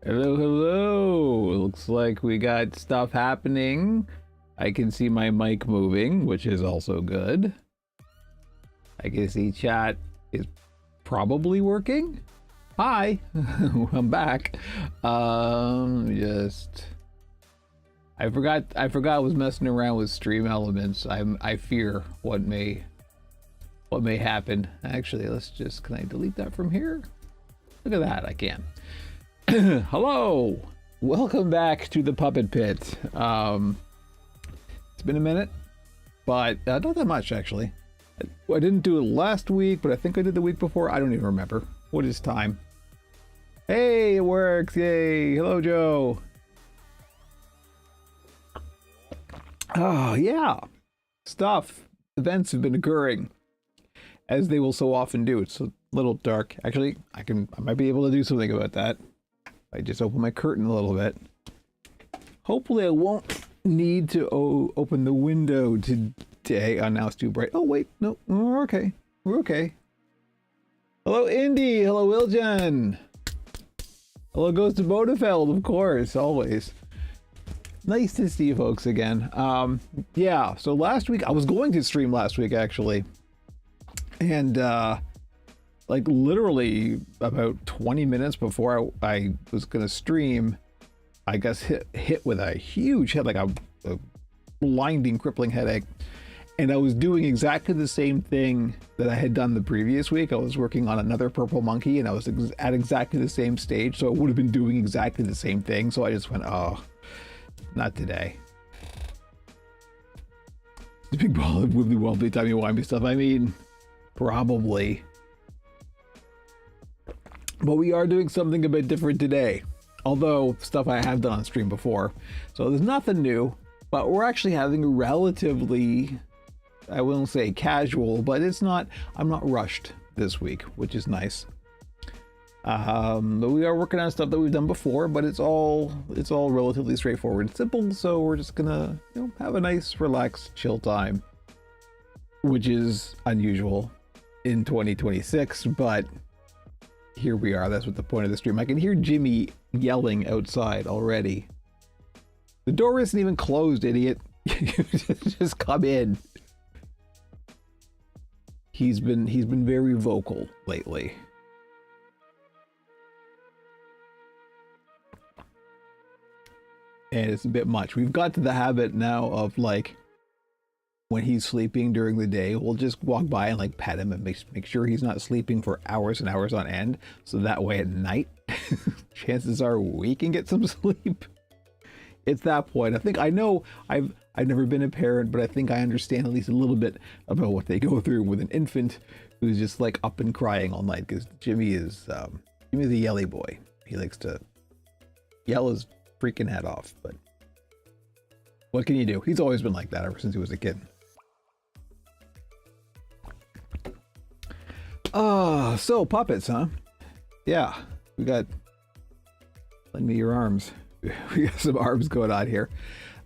Hello, hello. Looks like we got stuff happening. I can see my mic moving, which is also good. I can see chat is probably working. Hi, I'm back. I forgot I was messing around with stream elements. I fear what may happen. Actually, can I delete that from here? Look at that, I can. Hello, welcome back to the Puppet Pit. It's been a minute, but not that much actually. I didn't do it last week, but I think I did the week before. I don't even remember. What is time? Hey, it works! Yay! Hello, Joe. Oh yeah, events have been occurring, as they will so often do. It's a little dark. Actually, I might be able to do something about that. I just open my curtain a little bit. Hopefully I won't need to open the window today. Oh, now it's too bright. Oh, wait. No, we're okay. We're okay. Hello, Indy. Hello, Wiljan. Hello, Ghost of Bodefeld, of course, always. Nice to see you folks again. Yeah, so last week, I was going to stream last week, actually. And, like literally about 20 minutes before I was gonna stream, I guess hit with a huge head, like a blinding, crippling headache. And I was doing exactly the same thing that I had done the previous week. I was working on another purple monkey, and I was at exactly the same stage, so I would have been doing exactly the same thing. So I just went, oh, not today. The big ball of wibbly wobbly timey wimey stuff. I mean, probably. But we are doing something a bit different today, although stuff I have done on stream before. So there's nothing new, but we're actually having a relatively, I wouldn't say casual, but I'm not rushed this week, which is nice. But we are working on stuff that we've done before, but it's all relatively straightforward and simple. So we're just gonna, have a nice, relaxed, chill time, which is unusual in 2026, but here we are. That's what the point of the stream. I can hear Jimmy yelling outside already. The door isn't even closed, idiot. Just come in. He's been very vocal lately. And it's a bit much. We've got to the habit now of like, when he's sleeping during the day, we'll just walk by and like pet him and make sure he's not sleeping for hours and hours on end. So that way at night, chances are we can get some sleep. It's that point. I know I've never been a parent, but I think I understand at least a little bit about what they go through with an infant who's just like up and crying all night, because Jimmy's a yelly boy. He likes to yell his freaking head off, but what can you do? He's always been like that ever since he was a kid. So puppets, huh? Yeah, we got, lend me your arms. We got some arms going on here.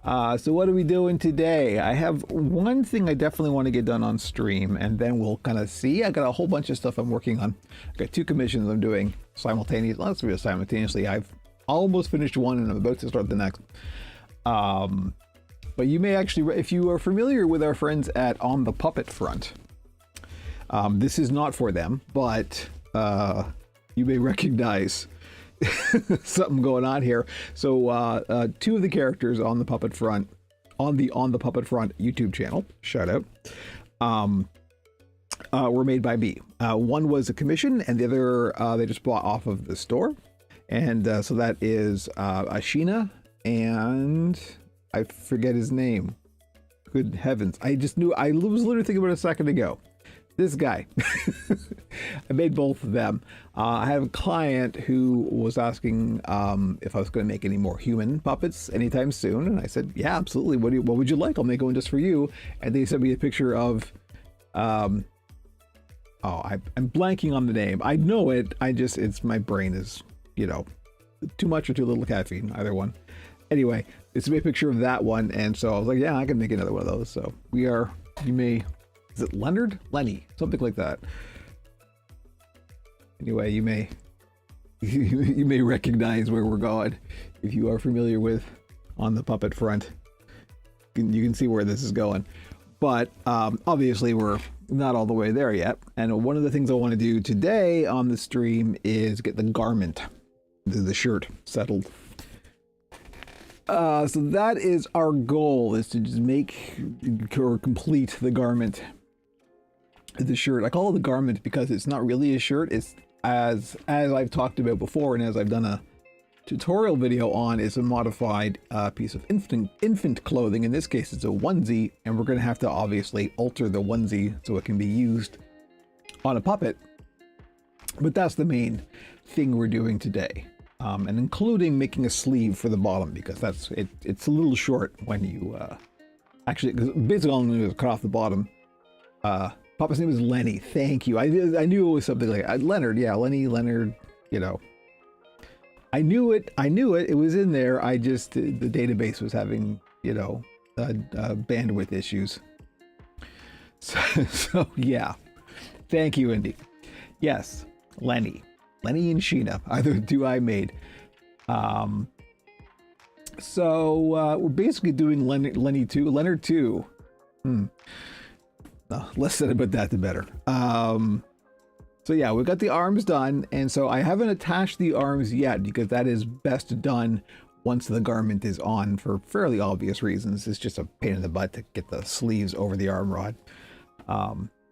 So what are we doing today? I have one thing I definitely want to get done on stream, and then we'll kind of see. I got a whole bunch of stuff I'm working on. I got 2 commissions I'm doing simultaneously. Let's do it simultaneously. I've almost finished one, and I'm about to start the next. But you may actually, if you are familiar with our friends at On the Puppet Front, this is not for them, but you may recognize something going on here. So 2 of the characters on the Puppet Front, on the Puppet Front YouTube channel, shout out, were made by me. One was a commission, and the other they just bought off of the store. And so that is Ashina, and I forget his name. Good heavens. I was literally thinking about it a second ago. This guy. I made both of them. I have a client who was asking if I was going to make any more human puppets anytime soon. And I said, yeah, absolutely. What would you like? I'll make one just for you. And they sent me a picture of, I'm blanking on the name. I know it. It's my brain is, too much or too little caffeine, either one. Anyway, it's a picture of that one. And so I was like, yeah, I can make another one of those. So is it Leonard? Lenny, something like that. Anyway, you may you may recognize where we're going if you are familiar with on the puppet front. You can see where this is going. But obviously we're not all the way there yet. And one of the things I want to do today on the stream is get the garment, the shirt settled. So that is our goal, is to just make or complete the garment, the shirt. I call it the garment because it's not really a shirt. It's as I've talked about before, and as I've done a tutorial video on, is a modified piece of infant clothing. In this case, it's a onesie, and we're going to have to obviously alter the onesie so it can be used on a puppet. But that's the main thing we're doing today, and including making a sleeve for the bottom, because that's it. It's a little short when you actually, because basically all I'm going to do is cut off the bottom. Puppet's name is Lenny. Thank you. I knew it was something like Leonard. Yeah, Lenny, Leonard. You know. I knew it. It was in there. I just, the database was having, bandwidth issues. So yeah. Thank you, Indy. Yes, Lenny and Sheena. Either do I made. So we're basically doing Leonard 2. Less said about that, the better. So yeah, we've got the arms done, and so I haven't attached the arms yet because that is best done once the garment is on, for fairly obvious reasons. It's just a pain in the butt to get the sleeves over the arm rod,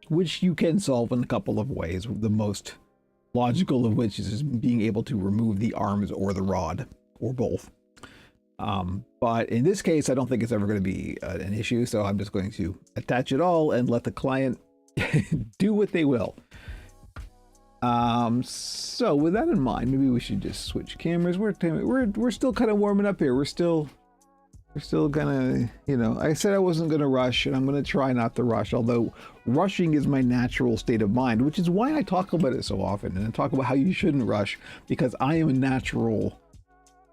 which you can solve in a couple of ways. The most logical of which is being able to remove the arms or the rod, or both. But in this case, I don't think it's ever going to be an issue, so I'm just going to attach it all and let the client do what they will. So with that in mind, maybe we should just switch cameras. We're still kind of warming up here. We're still gonna, I said I wasn't gonna rush, and I'm gonna try not to rush, although rushing is my natural state of mind, which is why I talk about it so often, and I talk about how you shouldn't rush, because I am a natural,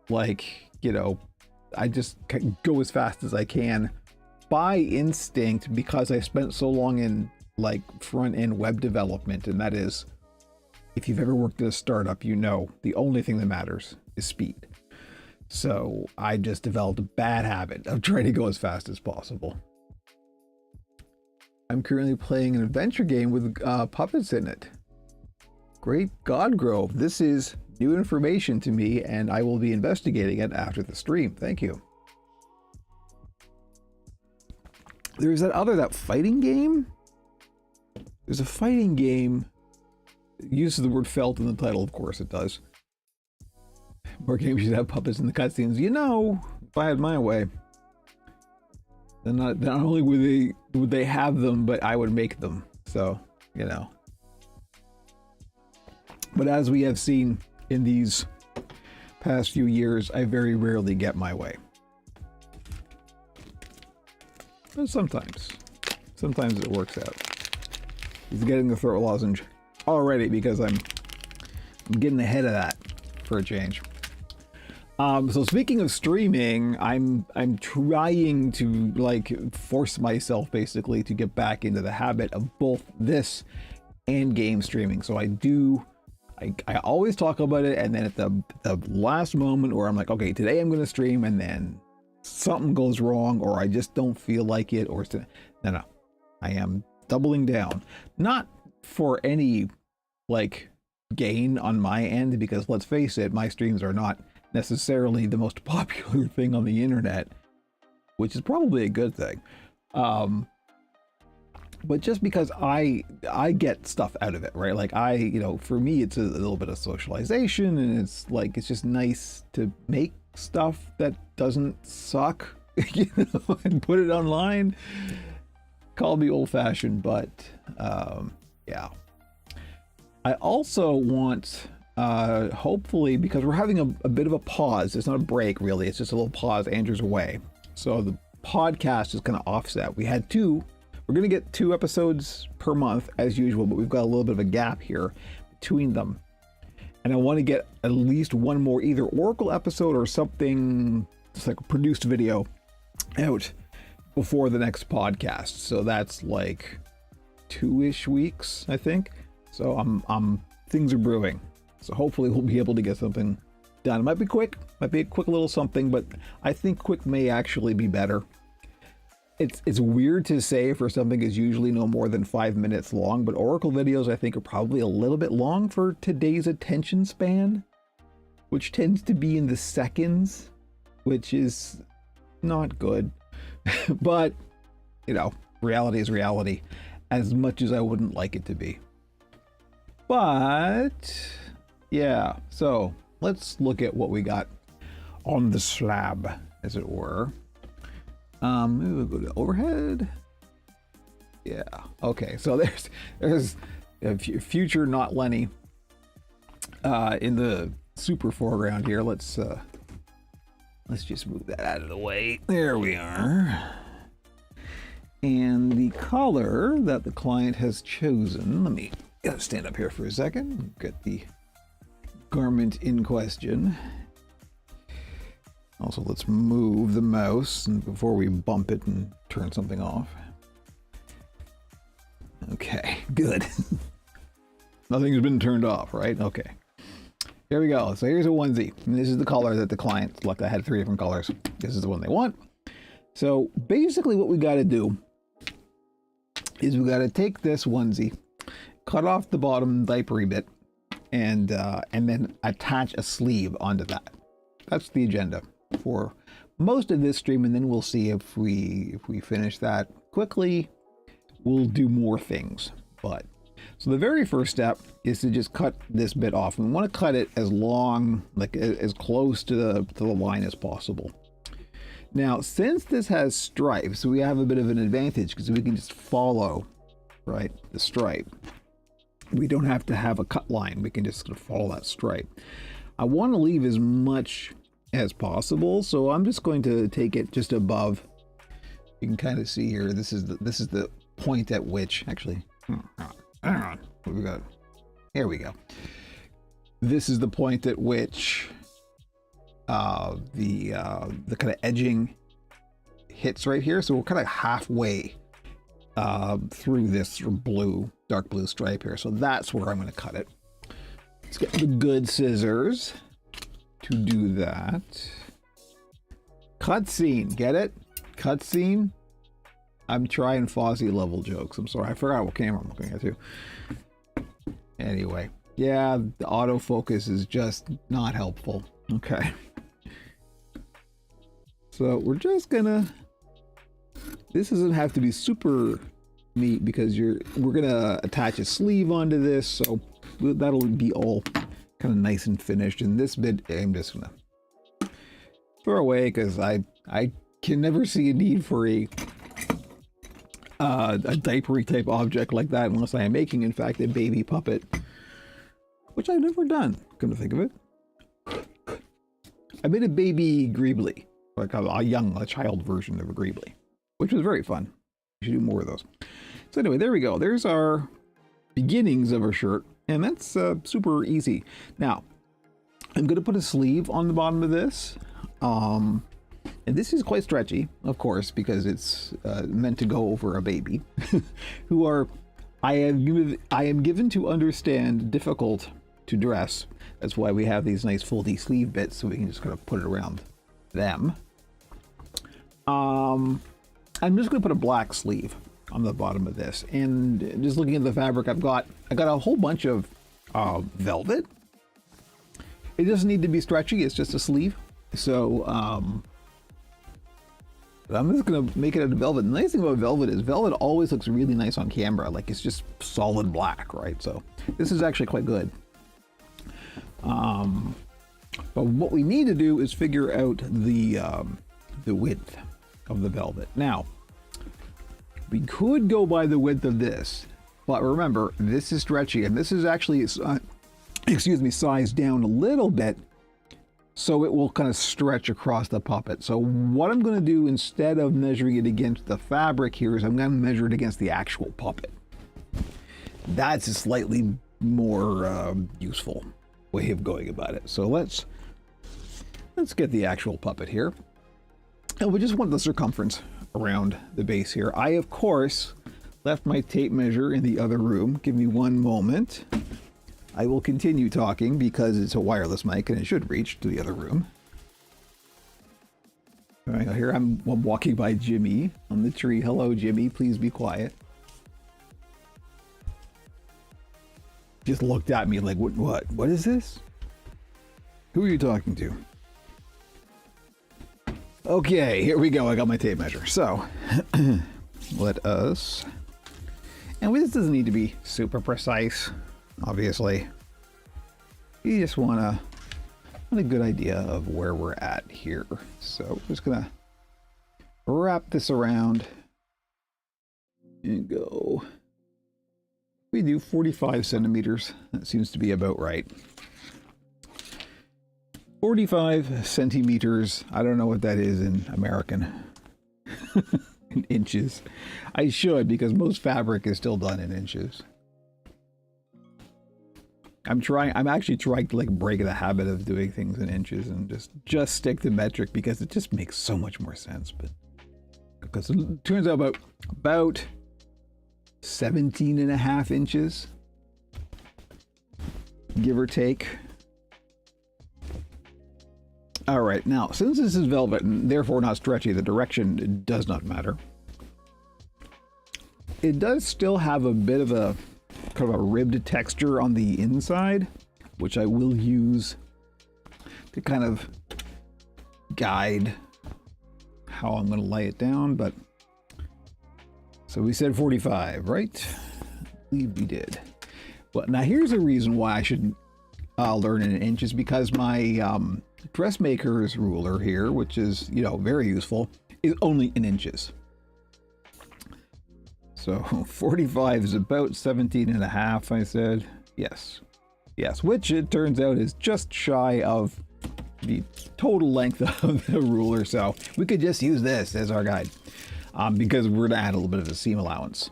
I just go as fast as I can by instinct, because I spent so long in front-end web development, and that is, if you've ever worked at a startup, the only thing that matters is speed. So I just developed a bad habit of trying to go as fast as possible. I'm currently playing an adventure game with puppets in it. Great God Grove. This is new information to me, and I will be investigating it after the stream. Thank you. There's that fighting game? There's a fighting game. It uses the word felt in the title, of course it does. More games should have puppets in the cutscenes. If I had my way, then not only would they have them, but I would make them. So, But as we have seen in these past few years, I very rarely get my way. But sometimes it works out. He's getting the throat lozenge already because I'm getting ahead of that for a change. So speaking of streaming, I'm trying to force myself basically to get back into the habit of both this and game streaming. So I always talk about it, and then at the last moment where I'm like, okay, today I'm going to stream, and then something goes wrong, or I just don't feel like it, or no, I am doubling down. Not for any gain on my end, because let's face it, my streams are not necessarily the most popular thing on the internet, which is probably a good thing. But just because I get stuff out of it, right? For me, it's a little bit of socialization, and it's just nice to make stuff that doesn't suck, and put it online. Call me old-fashioned, but yeah. I also want, hopefully, because we're having a bit of a pause. It's not a break, really. It's just a little pause. Andrew's away. So the podcast is going to offset. We're going to get 2 episodes per month as usual, but we've got a little bit of a gap here between them. And I want to get at least one more either Oracle episode or something, just like a produced video, out before the next podcast. So that's 2-ish weeks, I think. So things are brewing. So hopefully we'll be able to get something done. It might be quick, might be a quick little something, but I think quick may actually be better. It's weird to say for something is usually no more than 5 minutes long, but Oracle videos I think are probably a little bit long for today's attention span, which tends to be in the seconds, which is not good. But, you know, reality is reality, as much as I wouldn't like it to be. But, yeah, so let's look at what we got on the slab, as it were. Maybe we'll go to overhead. Yeah, okay, so there's a future not Lenny in the super foreground here. Let's just move that out of the way. There we are. And the color that the client has chosen, let me stand up here for a second, get the garment in question. Also, let's move the mouse before we bump it and turn something off. Okay, good. Nothing's been turned off, right? Okay. Here we go. So here's a onesie. And this is the color that the client selected. I had 3 different colors. This is the one they want. So basically what we got to do is we got to take this onesie, cut off the bottom diapery bit, and then attach a sleeve onto that. That's the agenda for most of this stream, and then we'll see if we finish that quickly, we'll do more things. But so the very first step is to just cut this bit off. And we want to cut it as long, like as close to the line as possible. Now, since this has stripes, we have a bit of an advantage because we can just follow, right, the stripe. We don't have to have a cut line. We can just sort of follow that stripe. I want to leave as much as possible, so I'm just going to take it just above. You can kind of see here. This is the point at which actually. What we got? Here we go. This is the point at which the kind of edging hits right here. So we're kind of halfway through this sort of blue, dark blue stripe here. So that's where I'm going to cut it. Let's get the good scissors to do that. Cutscene, get it? Cutscene. I'm trying Fozzie level jokes. I'm sorry, I forgot what camera I'm looking at too. Anyway, yeah, the autofocus is just not helpful. Okay. So we're just gonna. This doesn't have to be super neat because we're gonna attach a sleeve onto this, so that'll be all kind of nice and finished. And this bit I'm just gonna throw away because I can never see a need for a diapery type object like that unless I am making, in fact, a baby puppet, which I've never done, come to think of it. I made a baby Greebly, like a child version of a Greebly, which was very fun. We should do more of those. So anyway, there we go. There's our beginnings of our shirt, and that's super easy. Now, I'm going to put a sleeve on the bottom of this. And this is quite stretchy, of course, because it's meant to go over a baby, who are, I am given to understand, difficult to dress. That's why we have these nice foldy sleeve bits, so we can just kind of put it around them. I'm just going to put a black sleeve on the bottom of this, and just looking at the fabric, I got a whole bunch of velvet. It doesn't need to be stretchy; it's just a sleeve. So I'm just gonna make it out of velvet. The nice thing about velvet is velvet always looks really nice on camera, like it's just solid black, right? So this is actually quite good. But what we need to do is figure out the width of the velvet. Now, we could go by the width of this, but remember, this is stretchy, and this is actually, sized down a little bit, so it will kind of stretch across the puppet. So what I'm going to do, instead of measuring it against the fabric here, is I'm going to measure it against the actual puppet. That's a slightly more useful way of going about it. So let's get the actual puppet here. And we just want the circumference around the base here. I, of course, left my tape measure in the other room. Give me one moment. I will continue talking because it's a wireless mic and it should reach to the other room. All right, here I'm walking by Jimmy on the tree. Hello, Jimmy. Please be quiet. Just looked at me like, what is this? Who are you talking to? Okay, here we go. I got my tape measure. So, let us... And this doesn't need to be super precise, obviously. You just want a good idea of where we're at here. So, we're just going to wrap this around and go... We do 45 centimeters. That seems to be about right. 45 centimeters. I don't know what that is in American. In inches. I should, because most fabric is still done in inches. I'm actually trying to like break the habit of doing things in inches and just stick to metric because it just makes so much more sense. But because it turns out about 17 and a half inches, give or take. All right, now since this is velvet and therefore not stretchy, the direction does not matter. It does still have a bit of a kind of a ribbed texture on the inside, which I will use to kind of guide how I'm going to lay it down. But so we said 45, right? I believe we did. Well, now here's a reason why I should learn in inches, because my dressmaker's ruler here, which is, you know, very useful, is only in inches. So 45 is about 17 and a half, I said. Yes. Yes, which it turns out is just shy of the total length of the ruler. So we could just use this as our guide. Because we're going to add a little bit of a seam allowance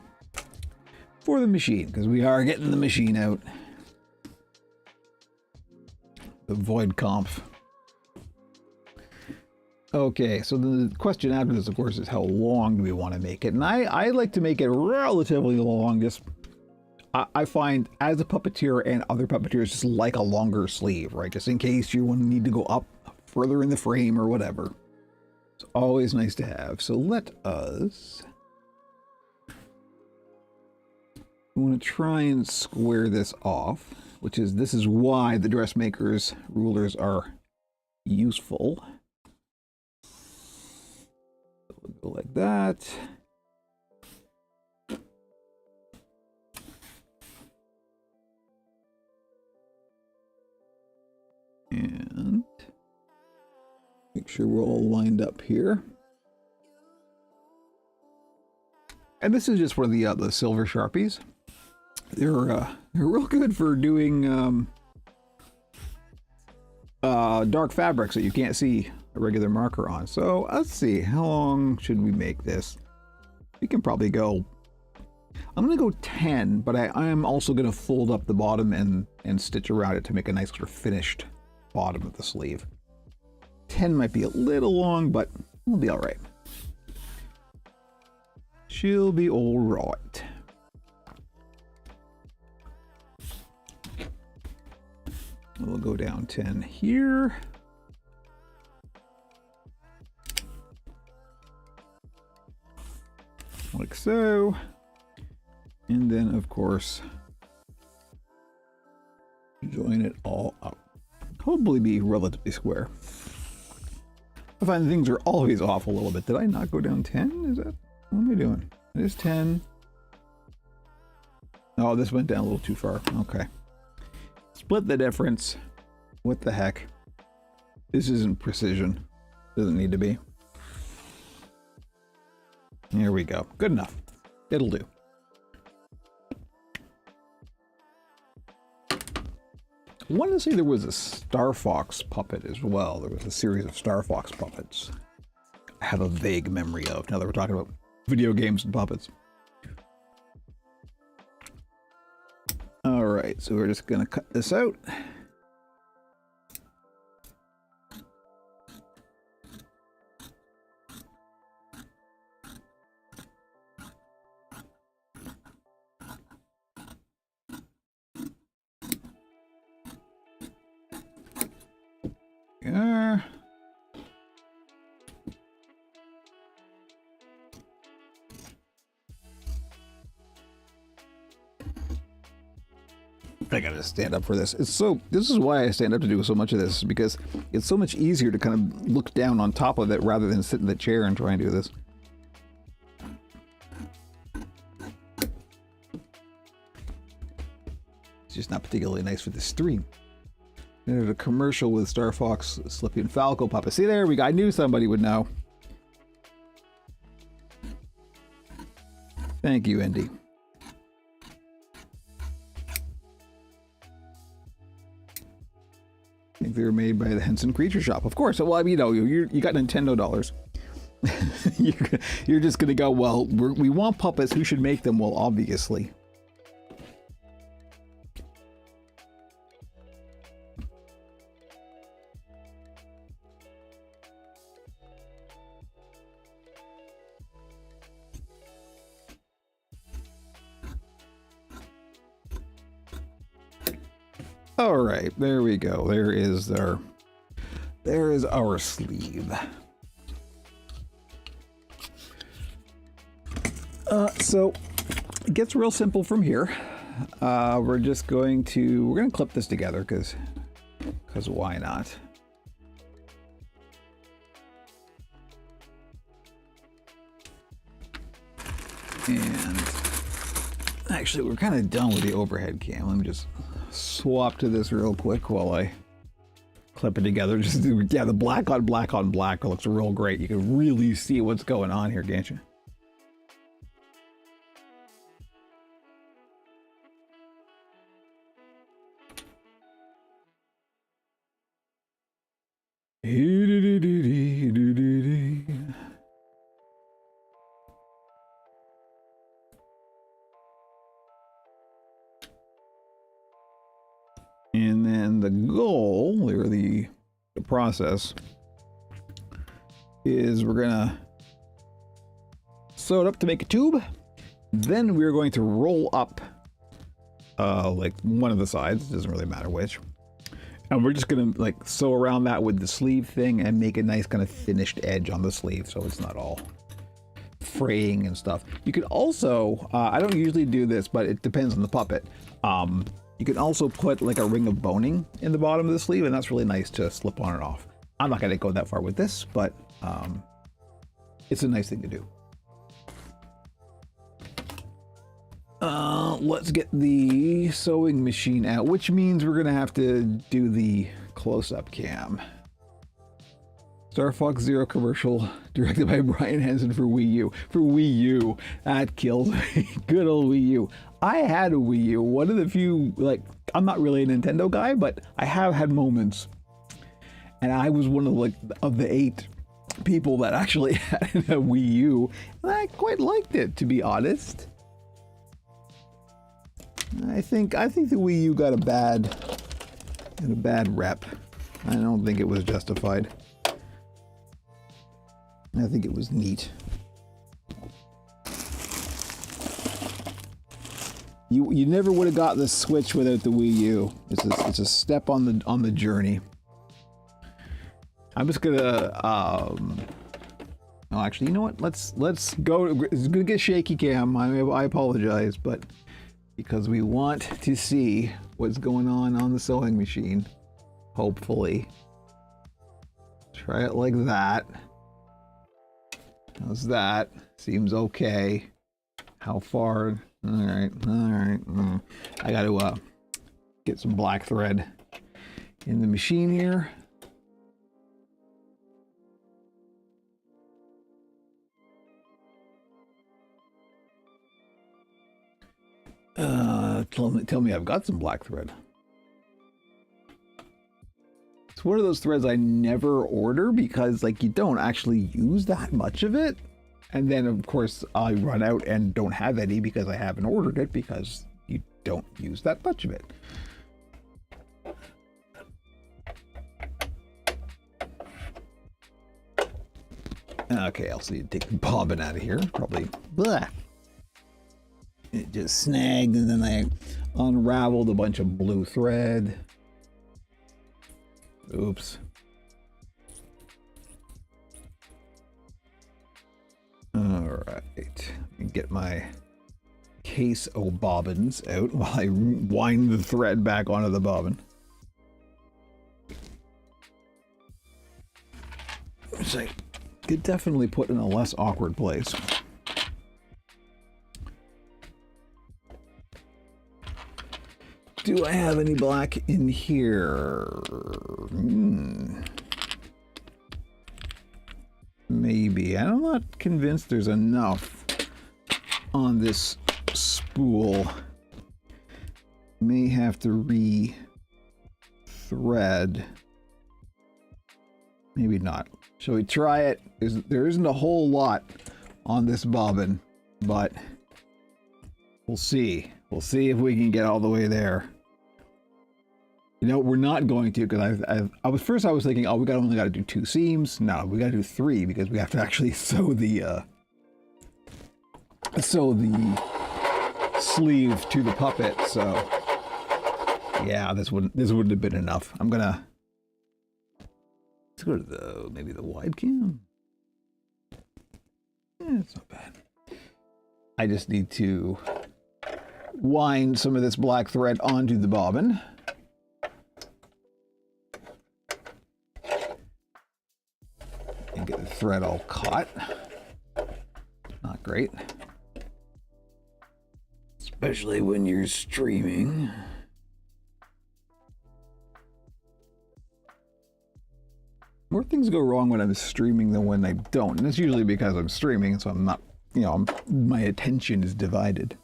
for the machine, because we are getting the machine out. The void conf. Okay, so the question after this, of course, is how long do we want to make it? And I like to make it relatively long. Just I find as a puppeteer and other puppeteers just like a longer sleeve, right? Just in case you need to go up further in the frame or whatever. It's always nice to have. So let us... We want to try and square this off, this is why the dressmaker's rulers are useful. So we'll go like that. And make sure we're all lined up here. And this is just one of the silver Sharpies. They're real good for doing dark fabrics that you can't see a regular marker on. So let's see, how long should we make this? We can probably go, I'm gonna go 10, but I am also gonna fold up the bottom and stitch around it to make a nice sort of finished bottom of the sleeve. 10 might be a little long, but we'll be all right. She'll be all right. We'll go down 10 here. Like so. And then, of course, join it all up. Hopefully be relatively square. I find things are always off a little bit. Did I not go down 10? Is that... What am I doing? It is 10. Oh, this went down a little too far. Okay. Split the difference. What the heck? This isn't precision. Doesn't need to be. Here we go. Good enough. It'll do. I want to say there was a Star Fox puppet as well. There was a series of Star Fox puppets I have a vague memory of, now that we're talking about video games and puppets. All right, so we're just gonna cut this out. are. I gotta stand up for this. This is why I stand up to do so much of this, because it's so much easier to kind of look down on top of it rather than sit in the chair and try and do this. It's just not particularly nice for the stream. There's a commercial with Star Fox, Slippy, and Falco puppet. See, there we go. I knew somebody would know. Thank you, Indy. I think they were made by the Henson Creature Shop. Of course. Well, I mean, you got Nintendo dollars. You're just going to go, well, we want puppets. Who should make them? Well, obviously. All right, there we go. There is our sleeve. So it gets real simple from here. We're going to clip this together because why not? And actually, we're kind of done with the overhead cam. Let me just swap to this real quick while I clip it together. Just yeah, the black on black on black looks real great. You can really see what's going on here, can't you? And then the goal, or the process, is we're gonna sew it up to make a tube. Then we're going to roll up like one of the sides, it doesn't really matter which. And we're just gonna like sew around that with the sleeve thing and make a nice kind of finished edge on the sleeve so it's not all fraying and stuff. You could also, I don't usually do this, but it depends on the puppet. You can also put like a ring of boning in the bottom of the sleeve, and that's really nice to slip on and off. I'm not gonna go that far with this, but it's a nice thing to do. Let's get the sewing machine out, which means we're gonna have to do the close-up cam. Star Fox Zero commercial directed by Brian Henson for Wii U. For Wii U, that kills me. Good old Wii U. I had a Wii U. One of the few, like, I'm not really a Nintendo guy, but I have had moments, and I was one of the 8 people that actually had a Wii U, and I quite liked it, to be honest. I think the Wii U got a bad rep. I don't think it was justified. I think it was neat. You never would have got the Switch without the Wii U. It's a step on the journey. I'm just gonna oh, actually, you know what? Let's go. It's gonna get shaky, Cam. I apologize, but because we want to see what's going on the sewing machine, hopefully. Try it like that. How's that? Seems okay. How far? All right. I got to get some black thread in the machine here. Tell me I've got some black thread. It's one of those threads I never order because, like, you don't actually use that much of it. And then, of course, I run out and don't have any because I haven't ordered it because you don't use that much of it. Okay, I also need to take the bobbin out of here. Probably, blah. It just snagged, and then I unraveled a bunch of blue thread. Oops. All right, get my case of bobbins out while I wind the thread back onto the bobbin. Which I could definitely put in a less awkward place. Do I have any black in here? Maybe. I'm not convinced there's enough on this spool. May have to re-thread. Maybe not. Shall we try it? There isn't a whole lot on this bobbin, but we'll see. We'll see if we can get all the way there. You know, we're not going to, because I was thinking, oh, we only got to do 2 seams. No, we got to do 3 because we have to actually sew the sleeve to the puppet. So yeah, this wouldn't have been enough. Let's go to maybe the wide cam. It's not bad. I just need to wind some of this black thread onto the bobbin. And get the thread all caught. Not great. Especially when you're streaming. More things go wrong when I'm streaming than when I don't. And it's usually because I'm streaming, so I'm not, my attention is divided.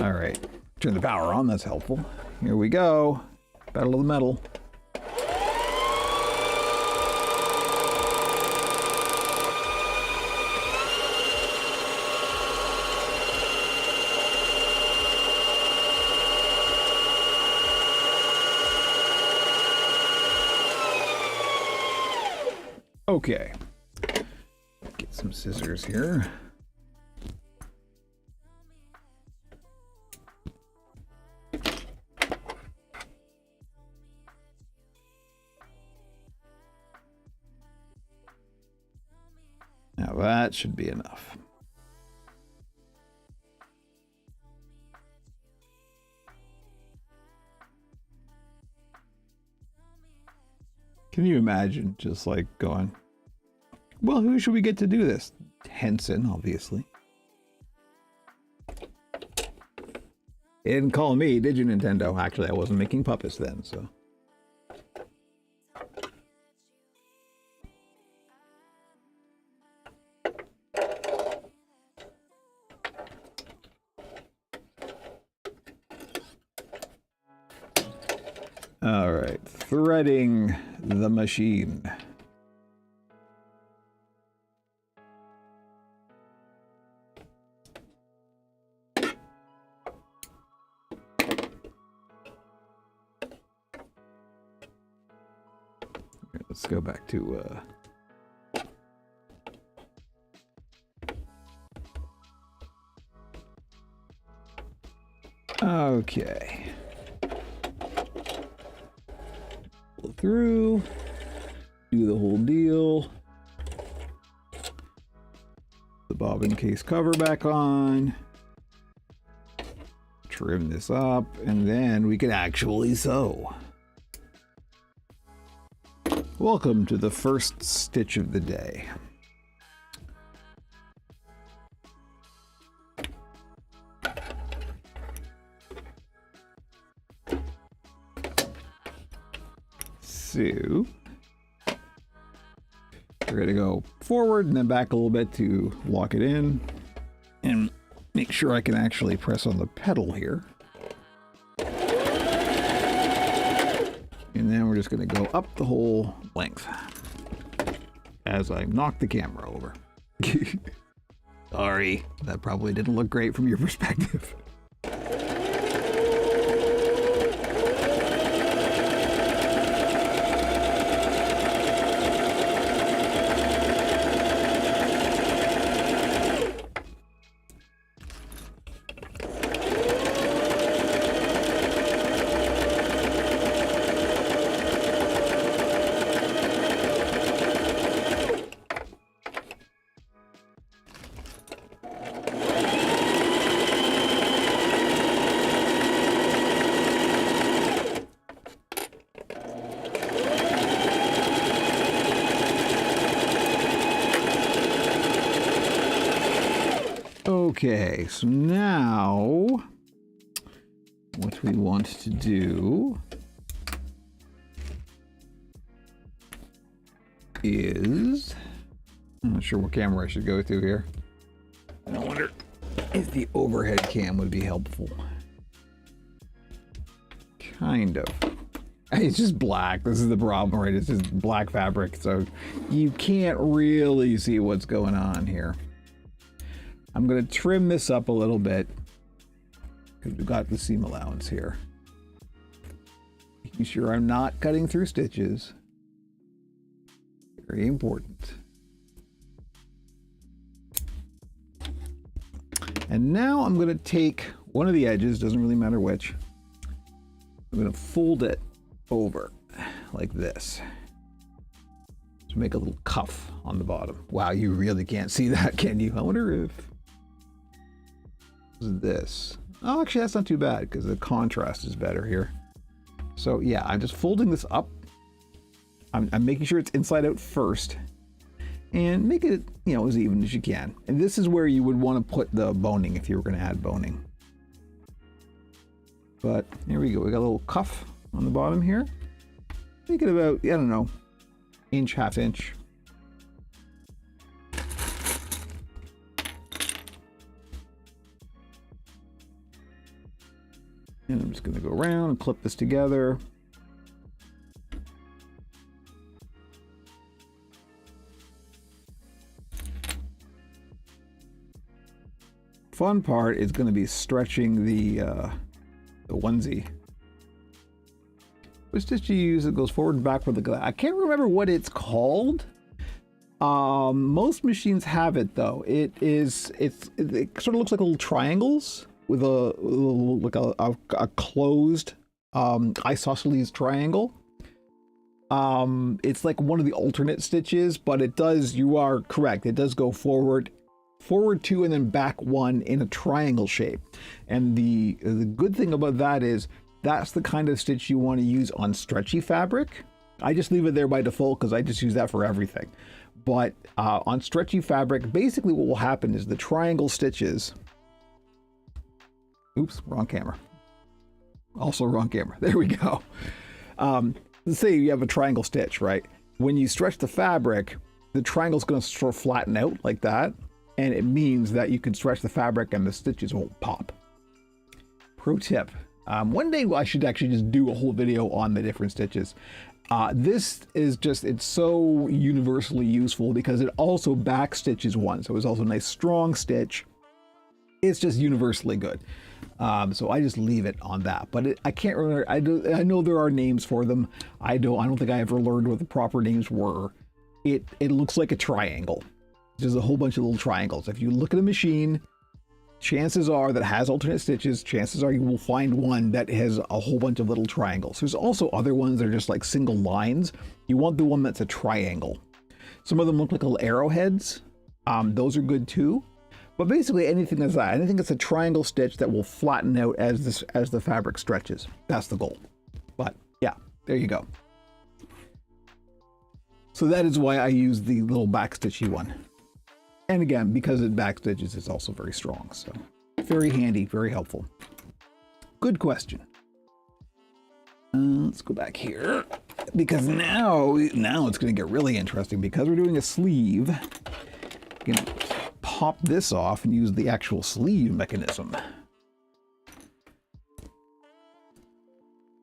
All right, turn the power on, that's helpful. Here we go, Battle of the Metal. Okay, get some scissors here. Now that should be enough. Can you imagine just like going, well, who should we get to do this? Henson, obviously. You didn't call me, did you, Nintendo? Actually, I wasn't making puppets then, so. All right, threading the machine. Let's go back to okay. Pull through, do the whole deal. The bobbin case cover back on. Trim this up, and then we can actually sew. Welcome to the first stitch of the day. So, we're going to go forward and then back a little bit to lock it in and make sure I can actually press on the pedal here. And then we're just going to go up the whole length as I knock the camera over. Sorry, that probably didn't look great from your perspective. Okay, so now what we want to do is, I'm not sure what camera I should go to here. I wonder if the overhead cam would be helpful. Kind of. It's just black. This is the problem, right? It's just black fabric, so you can't really see what's going on here. I'm going to trim this up a little bit because we've got the seam allowance here. Making sure I'm not cutting through stitches. Very important. And now I'm going to take one of the edges, doesn't really matter which. I'm going to fold it over like this to make a little cuff on the bottom. Wow, you really can't see that, can you? I wonder if this. Oh, actually, that's not too bad because the contrast is better here. So yeah, I'm just folding this up. I'm making sure it's inside out first and make it, you know, as even as you can. And this is where you would want to put the boning if you were going to add boning. But here we go. We got a little cuff on the bottom here. Make it about, I don't know, inch, half inch. And I'm just going to go around and clip this together. Fun part is going to be stretching the onesie. Which stitch you use that goes forward and backward with the glass? I can't remember what it's called. Most machines have it though. It sort of looks like little triangles with a closed isosceles triangle. It's like one of the alternate stitches, but it does, you are correct, it does go forward two and then back one in a triangle shape. And the good thing about that is that's the kind of stitch you want to use on stretchy fabric. I just leave it there by default because I just use that for everything. But on stretchy fabric, basically what will happen is the triangle stitches, oops, wrong camera. Also wrong camera. There we go. Let's say you have a triangle stitch, right? When you stretch the fabric, the triangle's going to sort of flatten out like that. And it means that you can stretch the fabric and the stitches won't pop. Pro tip. One day I should actually just do a whole video on the different stitches. This is just, it's so universally useful because it also back stitches one. So it's also a nice strong stitch. It's just universally good. So I just leave it on that, but I can't remember. I know there are names for them. I don't think I ever learned what the proper names were. It looks like a triangle. There's a whole bunch of little triangles. If you look at a machine, chances are that has alternate stitches, chances are you will find one that has a whole bunch of little triangles. There's also other ones that are just like single lines. You want the one that's a triangle. Some of them look like little arrowheads. Those are good too. But basically anything that's that, anything that's a triangle stitch that will flatten out as the fabric stretches. That's the goal. But yeah, there you go. So that is why I use the little back stitchy one. And again, because it back stitches, it's also very strong. So very handy, very helpful. Good question. Let's go back here because now it's going to get really interesting because we're doing a sleeve. I'm going to pop this off and use the actual sleeve mechanism.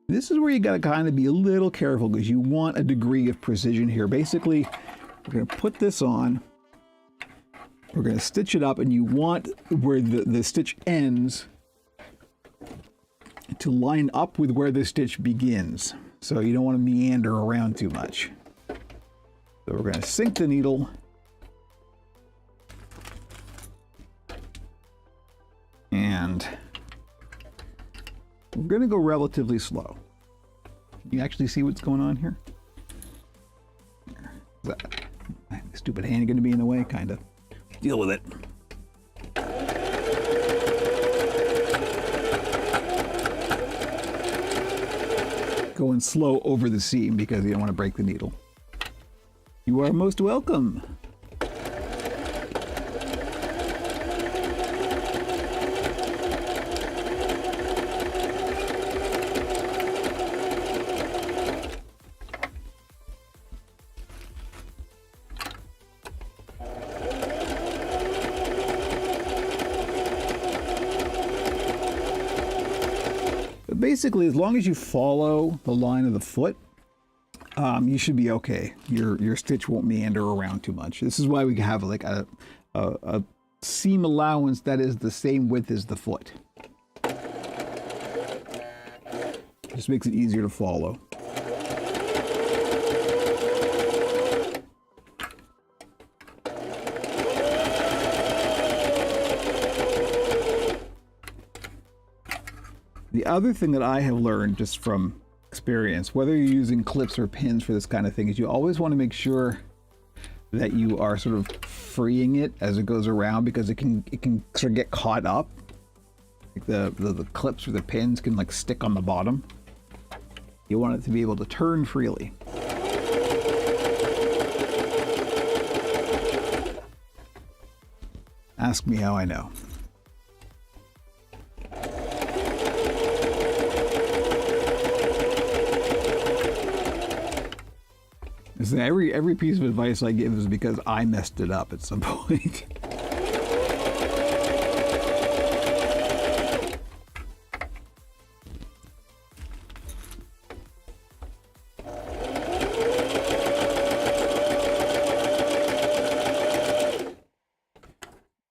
This is where you got to kind of be a little careful because you want a degree of precision here. Basically, we're going to put this on. We're going to stitch it up, and you want where the stitch ends to line up with where the stitch begins. So you don't want to meander around too much. So we're going to sink the needle. And we're going to go relatively slow. Can you actually see what's going on here? Is that stupid hand going to be in the way? Kind of. Deal with it. Going slow over the seam because you don't want to break the needle. You are most welcome. basically, as long as you follow the line of the foot, you should be okay. Your stitch won't meander around too much. This is why we have like a seam allowance that is the same width as the foot. Just makes it easier to follow. The other thing that I have learned just from experience, whether you're using clips or pins for this kind of thing, is you always want to make sure that you are sort of freeing it as it goes around, because it can sort of get caught up. Like the clips or the pins can like stick on the bottom. You want it to be able to turn freely. Ask me how I know. Every piece of advice I give is because I messed it up at some point.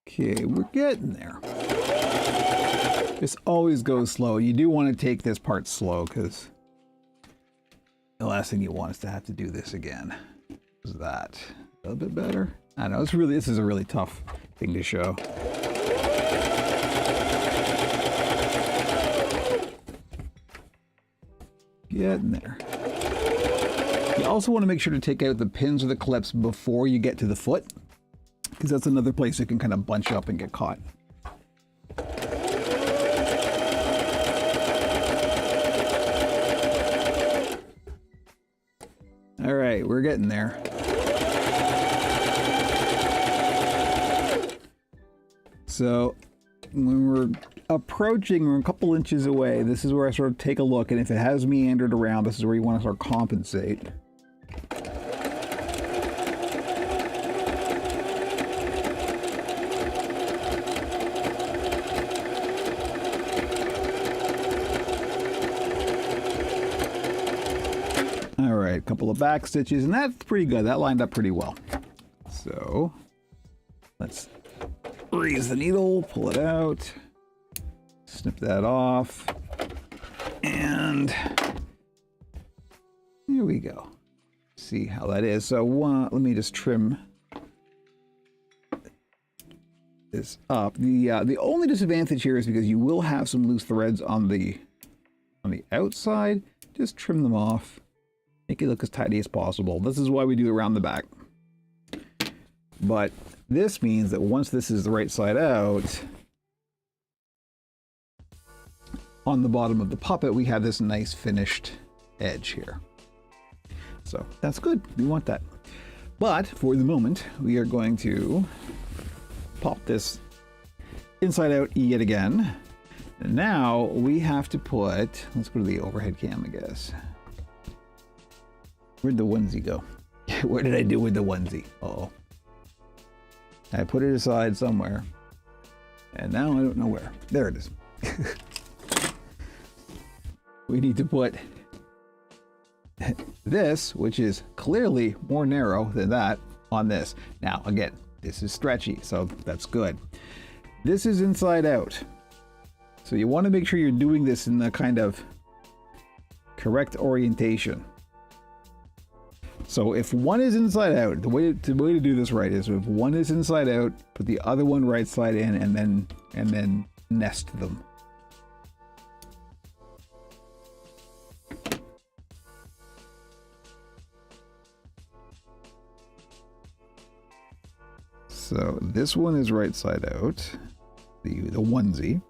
Okay, we're getting there. This always goes slow. You do want to take this part slow, because the last thing you want is to have to do this again. Is that a little bit better? I know, this is a really tough thing to show. Getting there. You also want to make sure to take out the pins or the clips before you get to the foot, because that's another place it can kind of bunch up and get caught. All right, we're getting there. So when we're approaching, we're a couple inches away, this is where I sort of take a look, and if it has meandered around, this is where you want to sort of compensate. A couple of back stitches, and that's pretty good. That lined up pretty well. So let's raise the needle, pull it out, snip that off, and here we go. See how that is. So let me just trim this up. The only disadvantage here is because you will have some loose threads on the outside. Just trim them off. Make it look as tidy as possible. This is why we do it around the back. But this means that once this is the right side out, on the bottom of the puppet, we have this nice finished edge here. So that's good. We want that. But for the moment, we are going to pop this inside out yet again. And now we have to put, let's go to the overhead cam, I guess. Where'd the onesie go? What did I do with the onesie? Uh-oh. I put it aside somewhere. And now I don't know where. There it is. We need to put this, which is clearly more narrow than that, on this. Now, again, this is stretchy, so that's good. This is inside out. So you want to make sure you're doing this in the kind of correct orientation. So if one is inside out, the way to do this right is if one is inside out, put the other one right side in, and then nest them. So this one is right side out, the onesie.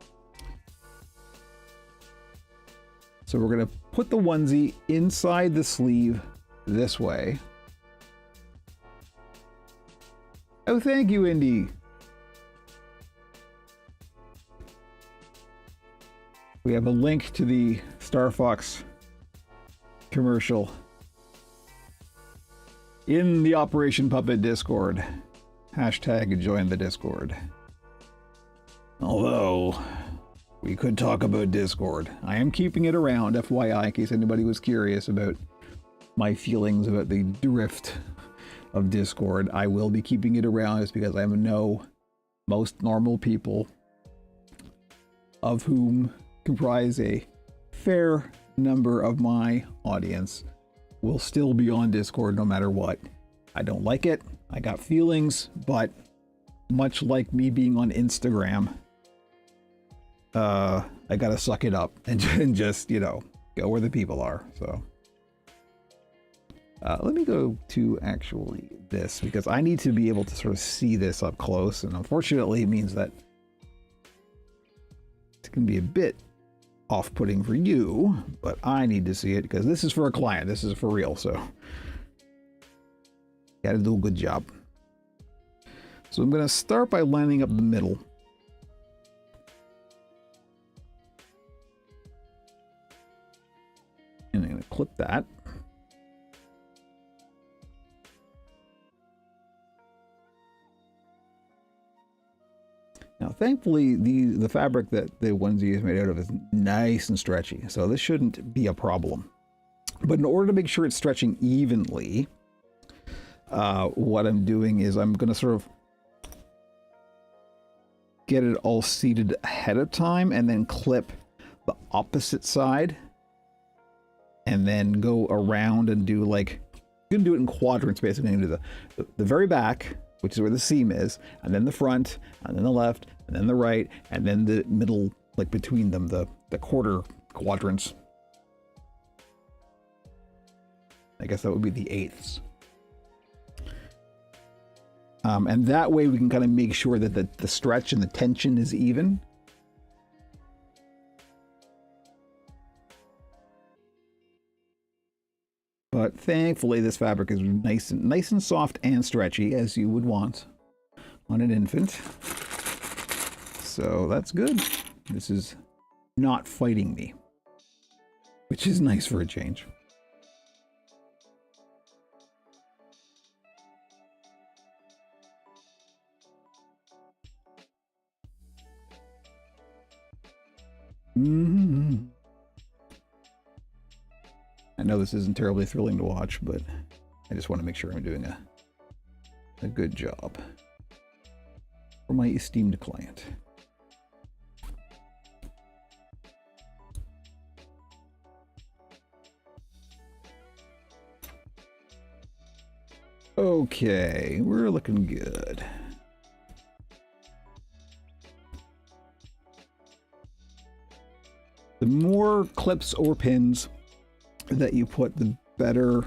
So we're going to put the onesie inside the sleeve this way. Oh, thank you, Indy. We have a link to the Star Fox commercial in the Operation Puppet Discord. Hashtag join the Discord. Although we could talk about Discord. I am keeping it around, FYI, in case anybody was curious about my feelings about the drift of Discord. I will be keeping it around just because I know most normal people, of whom comprise a fair number of my audience, will still be on Discord no matter what. I don't like it. I got feelings, but much like me being on Instagram, I gotta suck it up and just, you know, go where the people are. So let me go to actually this, because I need to be able to sort of see this up close, and unfortunately it means that it's gonna be a bit off-putting for you, but I need to see it because this is for a client. This is for real, so gotta do a good job. So I'm gonna start by lining up the middle. And I'm gonna clip that. Now, thankfully, the fabric that the onesie is made out of is nice and stretchy, so this shouldn't be a problem. But in order to make sure it's stretching evenly, what I'm doing is I'm going to sort of get it all seated ahead of time and then clip the opposite side and then go around and do like, you can do it in quadrants basically. You can do the very back, which is where the seam is, and then the front, and then the left, and then the right, and then the middle, like between them, the quarter quadrants. I guess that would be the eighths. And that way we can kind of make sure that the stretch and the tension is even. But thankfully this fabric is nice and soft and stretchy, as you would want on an infant. So that's good. This is not fighting me, which is nice for a change. I know this isn't terribly thrilling to watch, but I just want to make sure I'm doing a good job for my esteemed client. Okay, we're looking good. The more clips or pins that you put, the better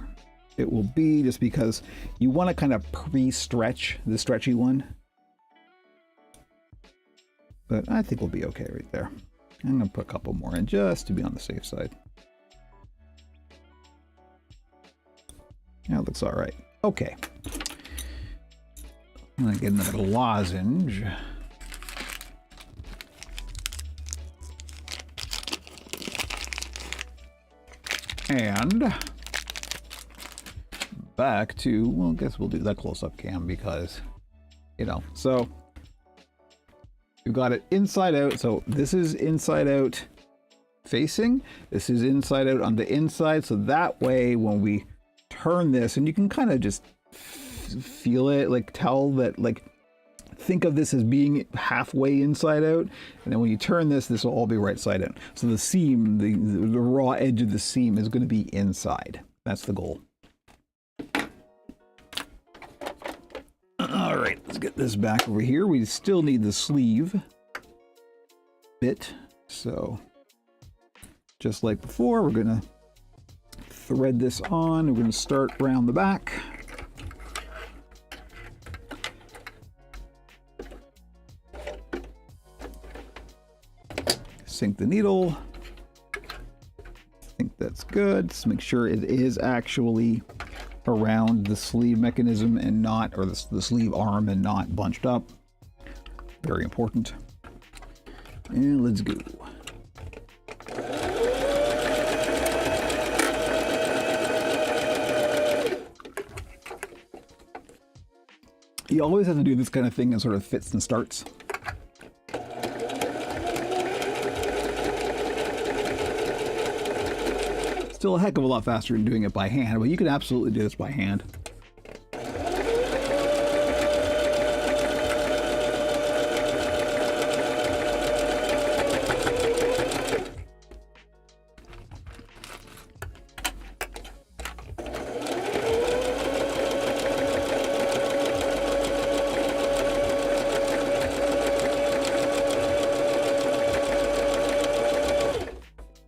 it will be, just because you want to kind of pre-stretch the stretchy one. But I think we'll be okay right there. I'm going to put a couple more in just to be on the safe side. That looks all right. Okay. I'm going to get another lozenge. And back to, well, I guess we'll do that close-up cam because, you know, so we've got it inside out. So this is inside out facing. This is inside out on the inside. So that way, when we turn this, and you can kind of just feel it, like tell that, like, think of this as being halfway inside out, and then when you turn this, this will all be right side out. So the seam, the raw edge of the seam is going to be inside. That's the goal. All right, let's get this back over here. We still need the sleeve bit. So just like before, we're going to thread this on. We're going to start around the back. Sink the needle. I think that's good. Just make sure it is actually around the sleeve mechanism and not, or the sleeve arm and not bunched up. Very important. And let's go. You always have to do this kind of thing in sort of fits and starts. Still a heck of a lot faster than doing it by hand, but you can absolutely do this by hand.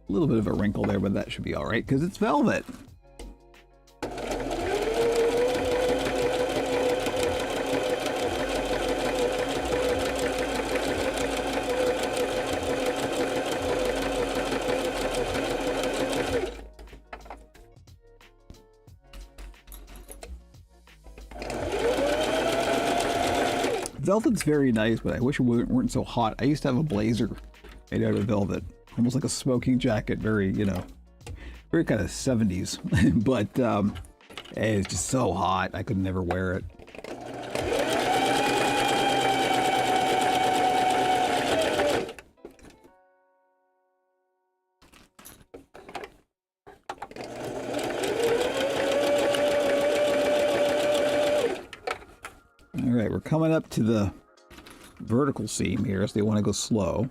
A little bit of a wrinkle there, but that should be all right because it's velvet. Velvet's very nice, but I wish it weren't so hot. I used to have a blazer made out of velvet. Almost like a smoking jacket, very, you know, very kind of 70s. But it's just so hot, I could never wear it. All right, we're coming up to the vertical seam here, so they want to go slow.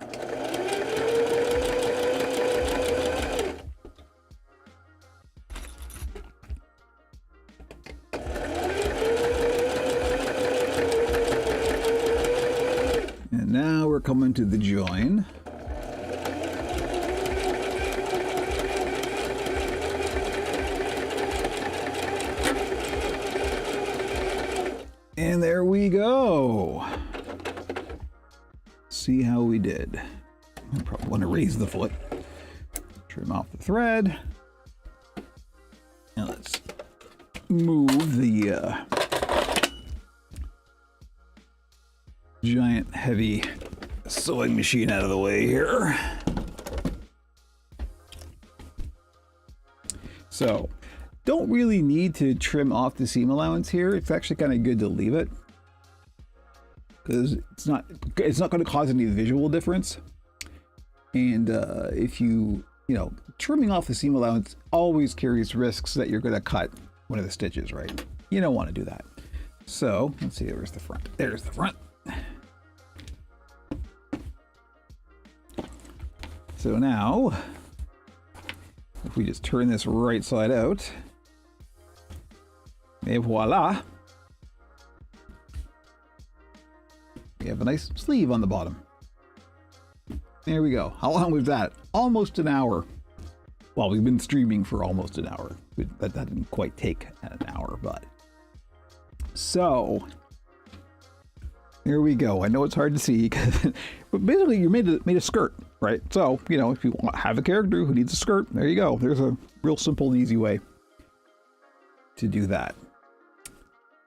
And now we're coming to the join. And there we go. See how we did. I probably want to raise the foot. Trim off the thread. Now let's move the giant heavy sewing machine out of the way here. So, don't really need to trim off the seam allowance here. It's actually kind of good to leave it because it's not going to cause any visual difference. And if you know, trimming off the seam allowance always carries risks that you're going to cut one of the stitches, right? You don't want to do that. So let's see, there's the front. There's the front. So now, if we just turn this right side out, et voila, we have a nice sleeve on the bottom. There we go. How long was that? Almost an hour. Well, we've been streaming for almost an hour. That didn't quite take an hour, but. So, here we go. I know it's hard to see, but basically you made a skirt, right? So, you know, if you have a character who needs a skirt, there you go. There's a real simple and easy way to do that.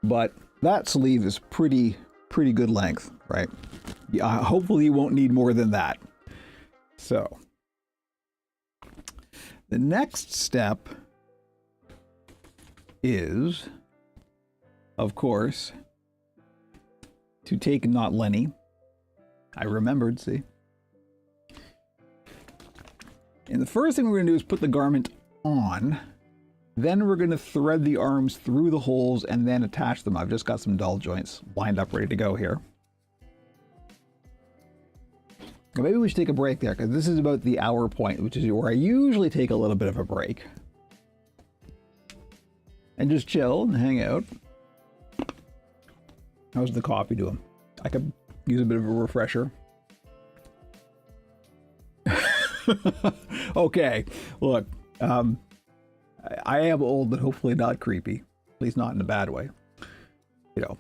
But that sleeve is pretty good length, right? Yeah, hopefully you won't need more than that. So, the next step is, of course, to take Not Lenny. I remembered, see? And the first thing we're going to do is put the garment on. Then we're going to thread the arms through the holes and then attach them. I've just got some doll joints lined up, ready to go here. Maybe we should take a break there, because this is about the hour point, which is where I usually take a little bit of a break. And just chill and hang out. How's the coffee doing? I could use a bit of a refresher. Okay, look, I am old, but hopefully not creepy. At least not in a bad way. You know,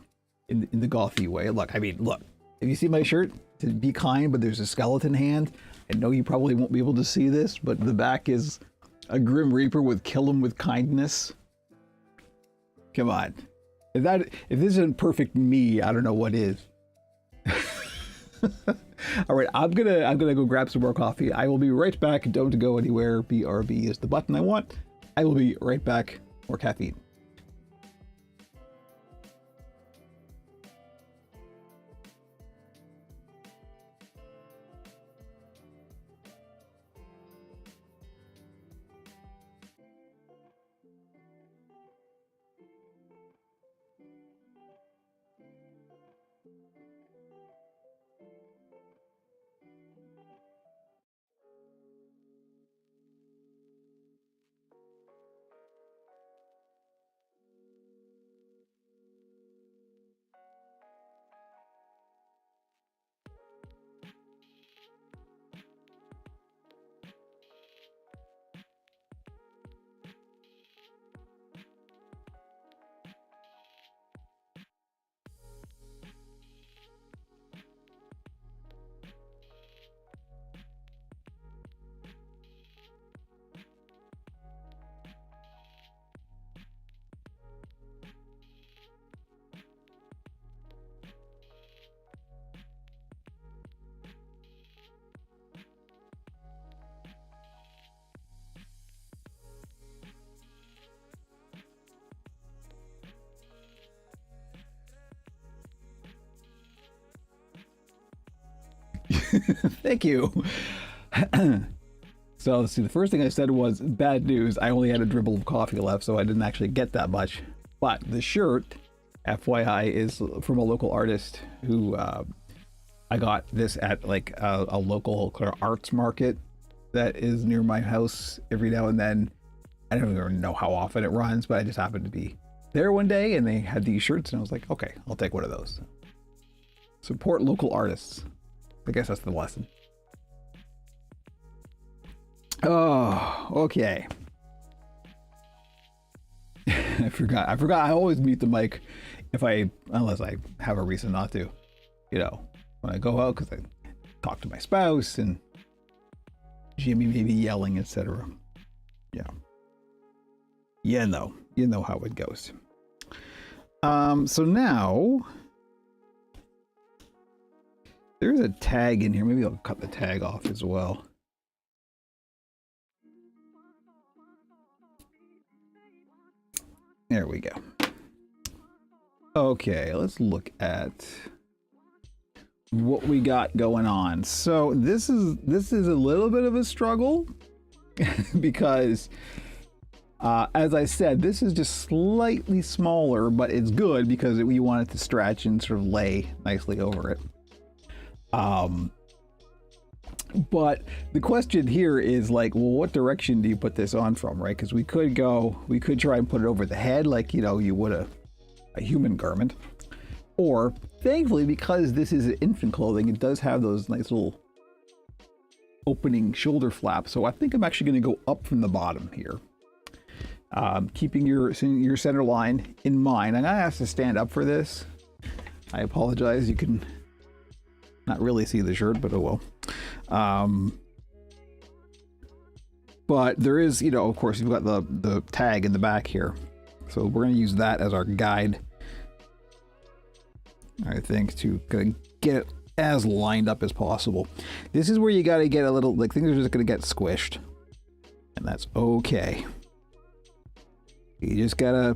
in the gothy way. Look, I mean, look, if you see my shirt, to be kind, but there's a skeleton hand. I know you probably won't be able to see this, but the back is a Grim Reaper with kill him with kindness. Come on. If this isn't perfect me, I don't know what is. All right, I'm gonna go grab some more coffee. I will be right back. Don't go anywhere. BRB is the button I want. I will be right back. More caffeine. Thank you. So let's see, the first thing I said was bad news. I only had a dribble of coffee left, so I didn't actually get that much. But the shirt, FYI, is from a local artist who I got this at like a local arts market that is near my house every now and then. I don't even know how often it runs, but I just happened to be there one day and they had these shirts and I was like, okay, I'll take one of those. Support local artists. I guess that's the lesson. Oh, okay. I forgot. I always mute the mic unless I have a reason not to. You know, when I go out, because I talk to my spouse and Jimmy may be yelling, etc. Yeah. You know how it goes. So now there's a tag in here. Maybe I'll cut the tag off as well. There we go. Okay, let's look at what we got going on. So this is a little bit of a struggle because as I said, this is just slightly smaller, but it's good because we want it to stretch and sort of lay nicely over it. But the question here is like, well, what direction do you put this on from, right? Because we could try and put it over the head like, you know, you would a human garment. Or, thankfully, because this is infant clothing, it does have those nice little opening shoulder flaps. So I think I'm actually going to go up from the bottom here. Keeping your center line in mind. I'm going to have to stand up for this. I apologize. You can not really see the shirt, but oh well. But there is, you know, of course, you've got the tag in the back here. So we're going to use that as our guide, I think, to kind of get it as lined up as possible. This is where you got to get a little, like, things are just going to get squished. And that's okay. You just got to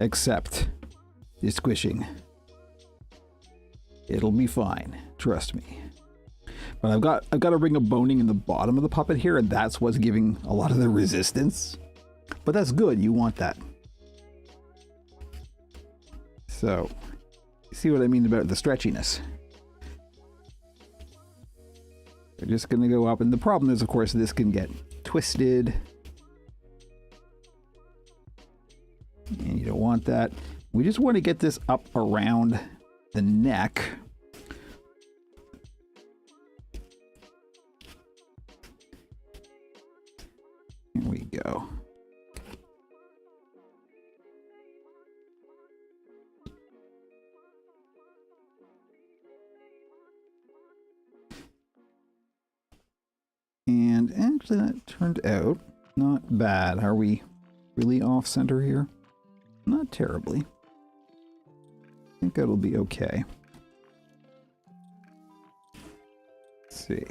accept the squishing. It'll be fine. Trust me. But I've got a ring of boning in the bottom of the puppet here, and that's what's giving a lot of the resistance. But that's good. You want that. So, you see what I mean about the stretchiness. They're just going to go up, and the problem is, of course, this can get twisted. And you don't want that. We just want to get this up around the neck. Here we go. And actually that turned out not bad. Are we really off center here? Not terribly. I think that'll be okay. Let's see.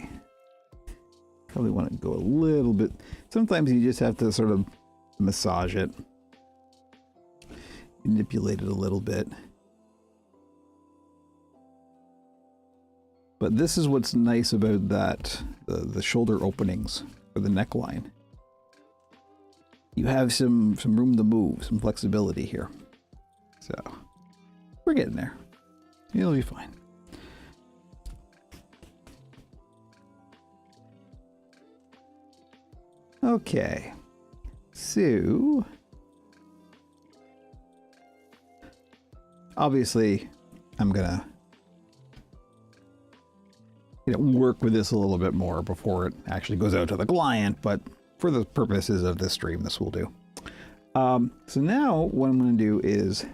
Probably want to go a little bit. Sometimes you just have to sort of massage it. Manipulate it a little bit. But this is what's nice about that, the shoulder openings for the neckline. You have some room to move, some flexibility here. So, we're getting there. It'll be fine. Okay. So obviously I'm gonna work with this a little bit more before it actually goes out to the client, but for the purposes of this stream, this will do. So now what I'm going to do is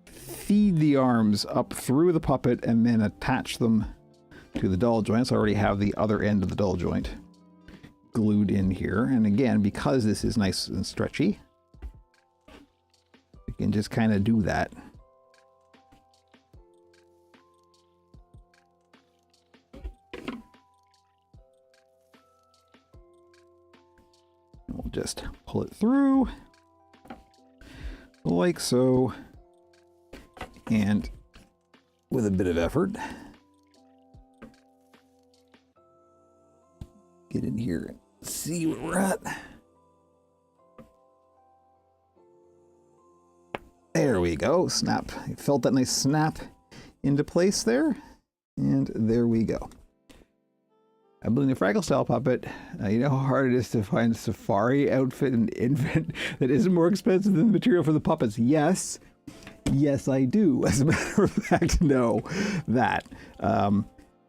feed the arms up through the puppet and then attach them to the dowel joints. I already have the other end of the dowel joint glued in here. And again, because this is nice and stretchy, we can just kind of do that. We'll just pull it through like so, and with a bit of effort, get in here and see where we're at. There we go. Snap. I felt that nice snap into place there, and there we go. I'm building a Fraggle style puppet. You know how hard it is to find a safari outfit and infant that isn't more expensive than the material for the puppets? Yes. Yes, I do. As a matter of fact, know that.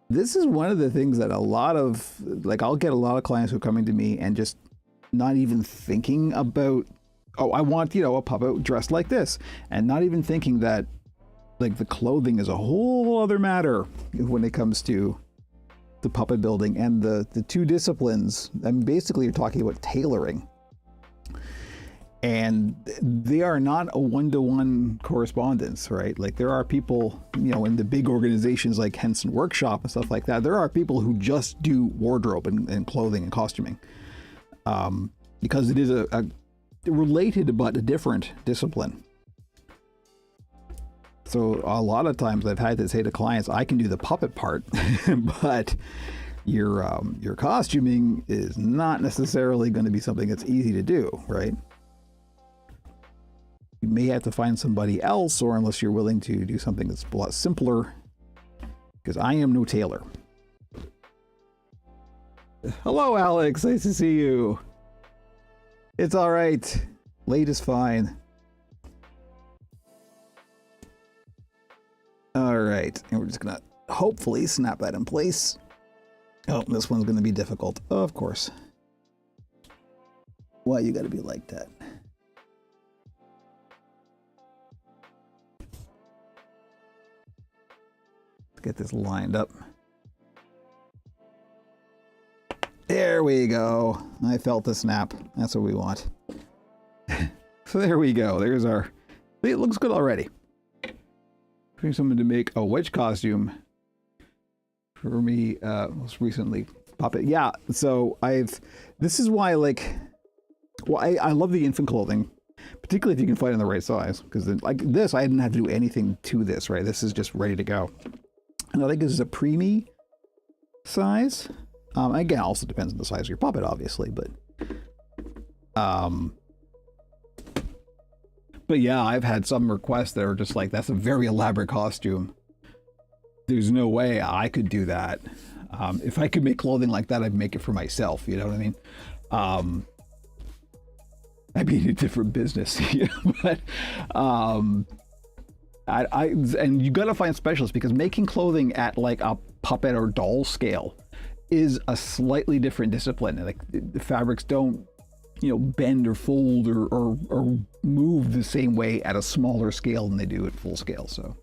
This is one of the things that a lot of, like, I'll get a lot of clients who are coming to me and just not even thinking about, oh, I want, a puppet dressed like this. And not even thinking that, like, the clothing is a whole other matter when it comes to the puppet building and the two disciplines. I mean, basically you're talking about tailoring, and they are not a one-to-one correspondence, right? Like, there are people, in the big organizations like Henson Workshop and stuff like that, there are people who just do wardrobe and clothing and costuming, because it is a related but a different discipline. So a lot of times I've had to say to clients, I can do the puppet part, but your costuming is not necessarily going to be something that's easy to do, right? You may have to find somebody else, or unless you're willing to do something that's a lot simpler, because I am no tailor. Hello, Alex. Nice to see you. It's all right. Late is fine. All right, and we're just gonna hopefully snap that in place. Oh, this one's gonna be difficult, of course. Why you gotta be like that? Let's get this lined up. There we go. I felt the snap. That's what we want. So there we go. There's our, it looks good already. Someone to make a witch costume for me most recently. Puppet. Yeah, so this is why, like, well, I love the infant clothing, particularly if you can find it in the right size, because like this, I didn't have to do anything to this, right? This is just ready to go. And I think this is a preemie size. Again, also depends on the size of your puppet, obviously, but yeah, I've had some requests that are just like, that's a very elaborate costume. There's no way I could do that. If I could make clothing like that, I'd make it for myself. You know what I mean? I'd be in a different business, but and you got to find specialists, because making clothing at like a puppet or doll scale is a slightly different discipline. Like, the fabrics don't, bend or fold or move the same way at a smaller scale than they do at full scale. So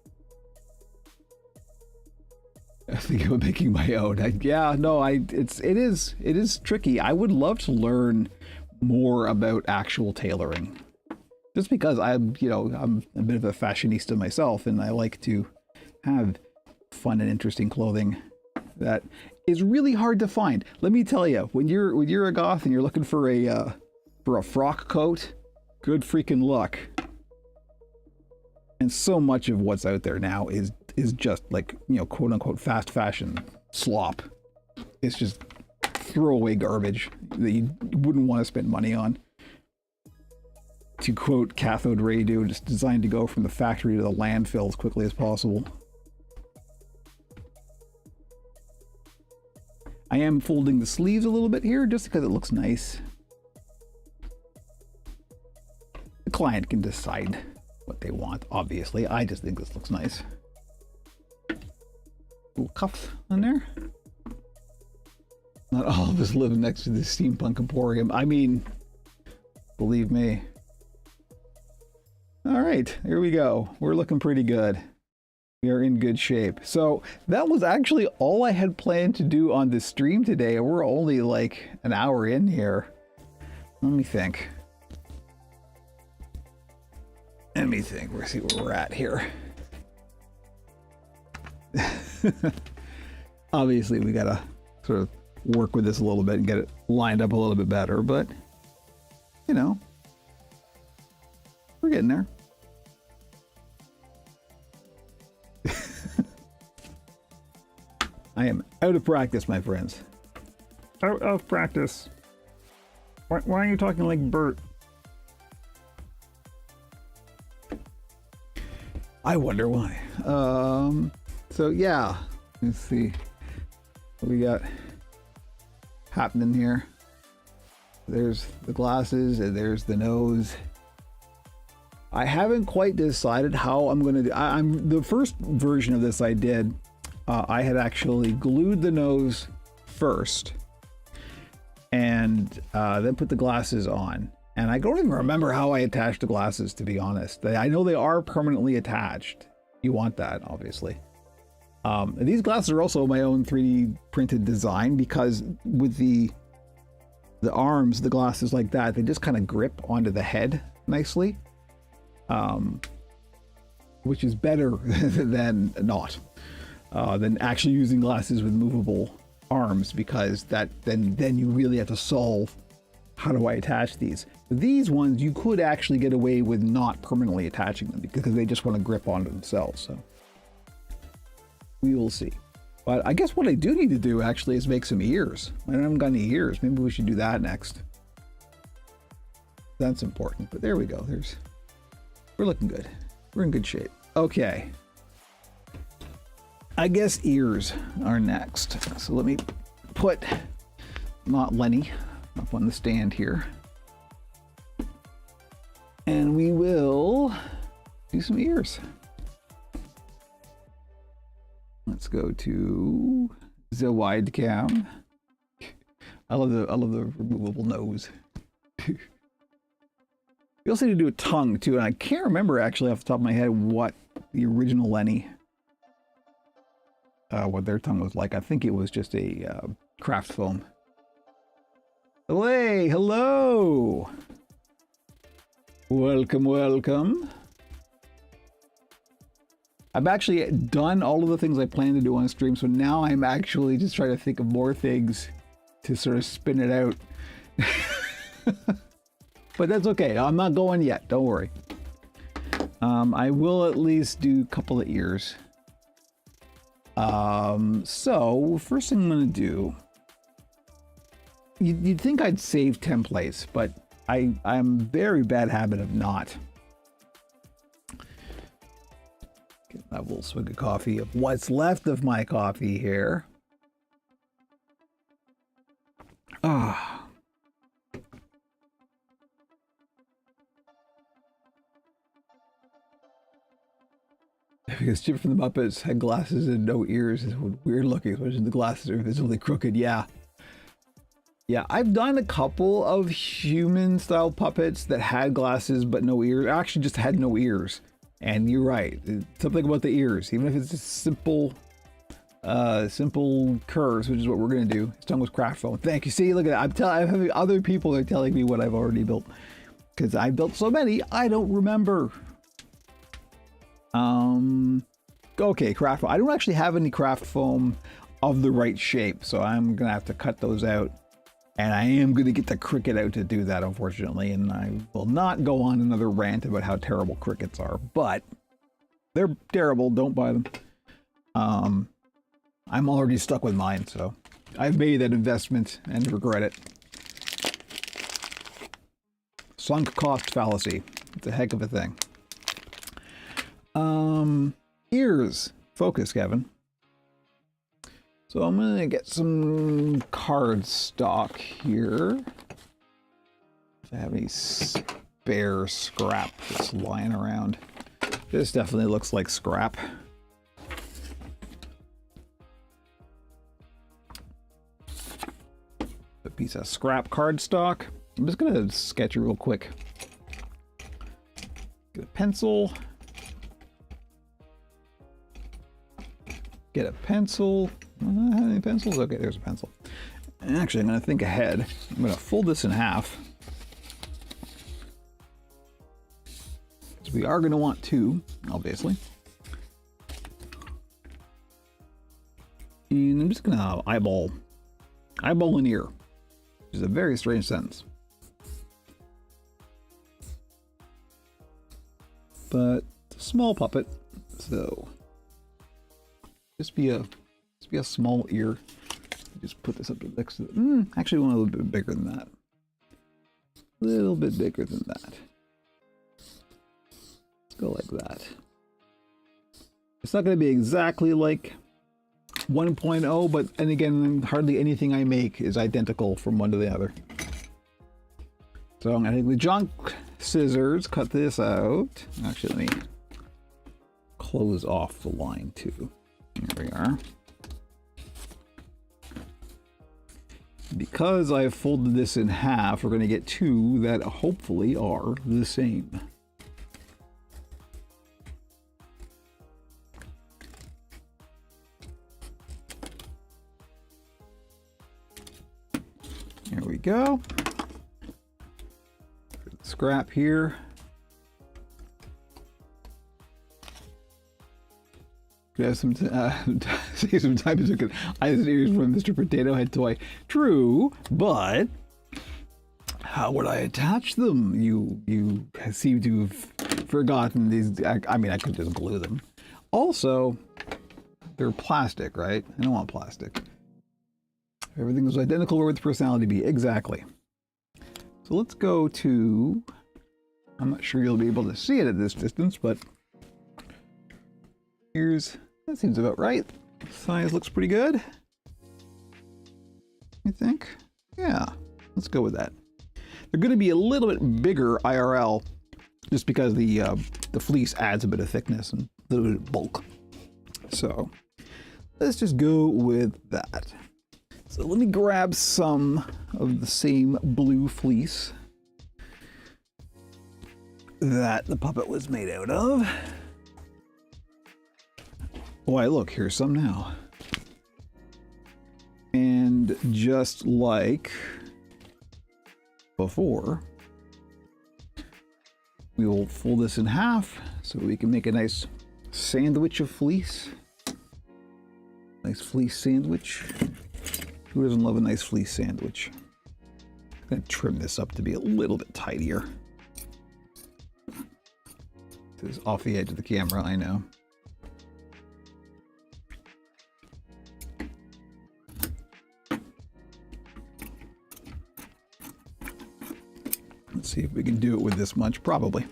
I think about making my own. It is tricky. I would love to learn more about actual tailoring, just because I'm a bit of a fashionista myself, and I like to have fun and interesting clothing that is really hard to find. Let me tell you, when you're a goth and you're looking for a frock coat, good freaking luck. And so much of what's out there now is just like, quote unquote fast fashion slop. It's just throwaway garbage that you wouldn't want to spend money on. to quote cathode ray do, it's designed to go from the factory to the landfill as quickly as possible. I am folding the sleeves a little bit here just because it looks nice. The client can decide what they want, obviously. I just think this looks nice. Little cuff on there. Not all of us live next to the steampunk emporium. I mean, believe me. All right, here we go. We're looking pretty good. We are in good shape. So that was actually all I had planned to do on this stream today. We're only like an hour in here. Let me think. We'll see where we're at here. Obviously, we gotta sort of work with this a little bit and get it lined up a little bit better, but you know, we're getting there. I am out of practice, my friends. Out of practice. Why are you talking like Bert? I wonder why. So yeah, let's see what we got happening here. There's the glasses and there's the nose. I haven't quite decided how I'm going to do. I'm the first version of this I did. I had actually glued the nose first and then put the glasses on. And I don't even remember how I attached the glasses, to be honest. I know they are permanently attached. You want that, obviously. And these glasses are also my own 3D printed design because with the arms, the glasses like that, they just kind of grip onto the head nicely. Which is better than not. Than actually using glasses with movable arms, because then you really have to solve how do I attach these. These ones you could actually get away with not permanently attaching them because they just want to grip onto themselves. So we will see. But I guess what I do need to do actually is make some ears. I haven't got any ears. Maybe we should do that next. That's important. But there we go. We're looking good. We're in good shape. Okay. I guess ears are next. So let me put not Lenny up on the stand here. And we will do some ears. Let's go to the wide cam. I love the removable nose. We also need to do a tongue too, and I can't remember actually off the top of my head what the original Lenny, what their tongue was like. I think it was just a craft foam. Hey, hello! Welcome, welcome. I've actually done all of the things I plan to do on stream, so now I'm actually just trying to think of more things to sort of spin it out. But that's okay. I'm not going yet. Don't worry. I will at least do a couple of ears. So first thing I'm going to do, you'd think I'd save templates, but I'm very bad habit of not. Get that little swig of coffee of what's left of my coffee here. Ah. Because Chip from the Muppets had glasses and no ears. It's weird looking, especially the glasses are visibly crooked. Yeah. Yeah, I've done a couple of human-style puppets that had glasses but no ears. Actually, just had no ears. And you're right. Something about the ears, even if it's just simple curves, which is what we're gonna do. His tongue was craft foam. Thank you. See, look at that. I'm having other people are telling me what I've already built because I built so many I don't remember. Okay, craft foam. I don't actually have any craft foam of the right shape, so I'm gonna have to cut those out. And I am going to get the cricket out to do that, unfortunately, and I will not go on another rant about how terrible crickets are, but they're terrible. Don't buy them. I'm already stuck with mine, so I've made that investment and regret it. Sunk cost fallacy. It's a heck of a thing. Ears. Focus, Kevin. So I'm gonna get some card stock here. If I have any spare scrap that's lying around. This definitely looks like scrap. A piece of scrap cardstock. I'm just gonna sketch it real quick. Get a pencil. Get a pencil. Any pencils? Okay, there's a pencil. Actually, I'm gonna think ahead. I'm gonna fold this in half. So we are gonna want two, obviously. And I'm just gonna eyeball an ear, which is a very strange sentence. But it's a small puppet, so just be a small ear. Just put this up next to the, actually one a little bit bigger than that. A little bit bigger than that. Let's go like that. It's not going to be exactly like 1.0, but and again, hardly anything I make is identical from one to the other. So I'm going to take the junk scissors, cut this out. Actually, let me close off the line too. Here we are. Because I've folded this in half, we're going to get two that hopefully are the same. There we go. Scrap here. Could have some save some time to look at eyes ears from Mr. Potato Head toy. True, but how would I attach them? You seem to have forgotten these. I mean, I could just glue them. Also, they're plastic, right? I don't want plastic. Everything was identical. Where would the personality be? Exactly. So let's go to. I'm not sure you'll be able to see it at this distance, but. That seems about right. Size looks pretty good. You think? Yeah, let's go with that. They're going to be a little bit bigger IRL, just because the fleece adds a bit of thickness and a little bit of bulk. So let's just go with that. So let me grab some of the same blue fleece that the puppet was made out of. Why, look, here's some now. And just like before, we will fold this in half so we can make a nice sandwich of fleece. Nice fleece sandwich. Who doesn't love a nice fleece sandwich? I'm going to trim this up to be a little bit tidier. This is off the edge of the camera, I know. Let's see if we can do it with this much, probably.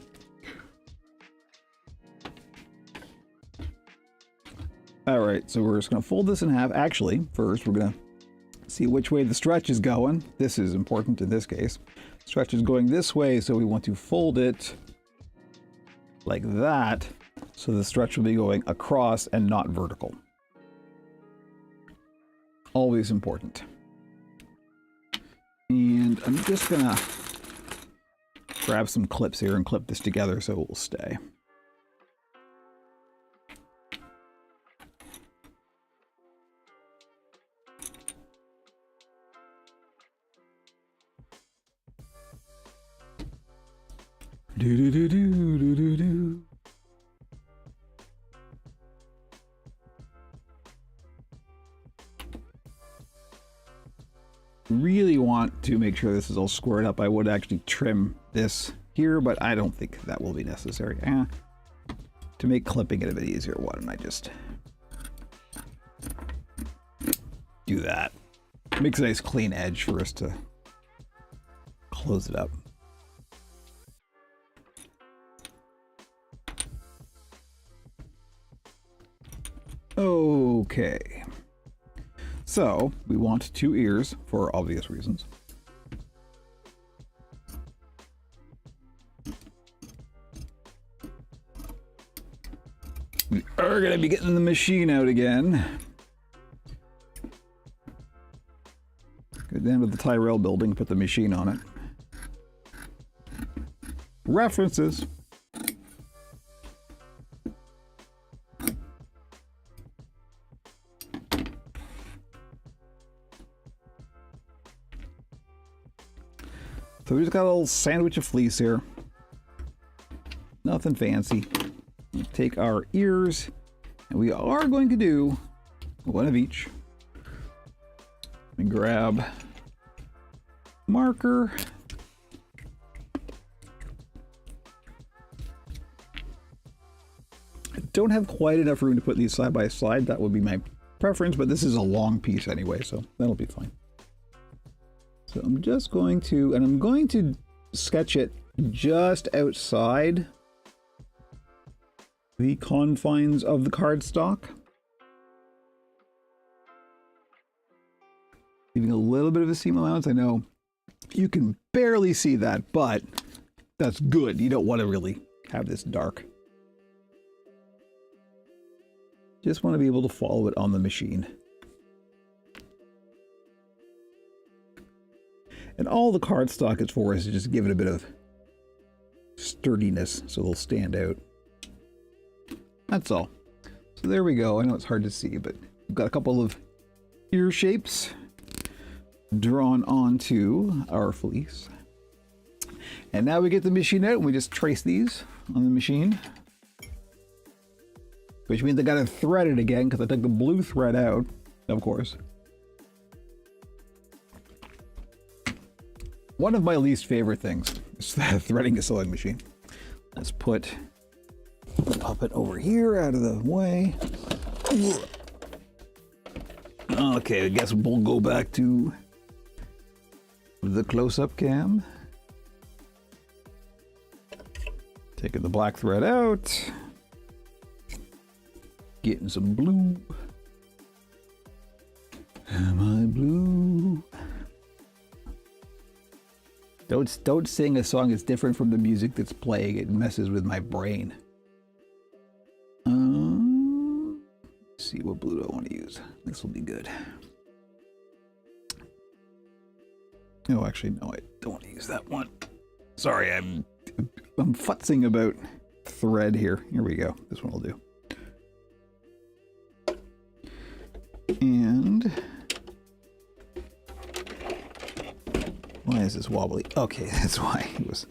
All right, so we're just gonna fold this in half. Actually, first we're gonna see which way the stretch is going. This is important in this case. Stretch is going this way, so we want to fold it like that, so the stretch will be going across and not vertical. Always important. And I'm just gonna grab some clips here and clip this together so it will stay. Do do do do do do do. Really want to make sure this is all squared up. I would actually trim this here, but I don't think that will be necessary. To make clipping it a bit easier, why don't I just do that? Makes a nice clean edge for us to close it up. Okay. So, we want 2 ears for obvious reasons. We are going to be getting the machine out again. Go down to the Tyrell building, put the machine on it. References. So we just got a little sandwich of fleece here. Nothing fancy. We take our ears, and we are going to do 1 of each. Let me grab marker. I don't have quite enough room to put these side by side. That would be my preference, but this is a long piece anyway, so that'll be fine. So I'm just going to, and I'm going to sketch it just outside the confines of the cardstock. Leaving a little bit of a seam allowance. I know you can barely see that, but that's good. You don't want to really have this dark. Just want to be able to follow it on the machine. And all the cardstock is for is to just give it a bit of sturdiness so they'll stand out. That's all. So there we go. I know it's hard to see, but we've got a couple of ear shapes drawn onto our fleece. And now we get the machine out and we just trace these on the machine. Which means I gotta thread it again because I took the blue thread out, of course. One of my least favorite things is threading a sewing machine. Let's put the puppet over here out of the way. Okay, I guess we'll go back to the close-up cam. Taking the black thread out. Getting some blue. Am I blue? Don't sing a song that's different from the music that's playing. It messes with my brain. Let's see, what blue do I want to use? This will be good. No, actually, no, I don't want to use that one. Sorry, I'm futzing about thread here. Here we go. This one will do. And why is this wobbly? Okay, that's why it was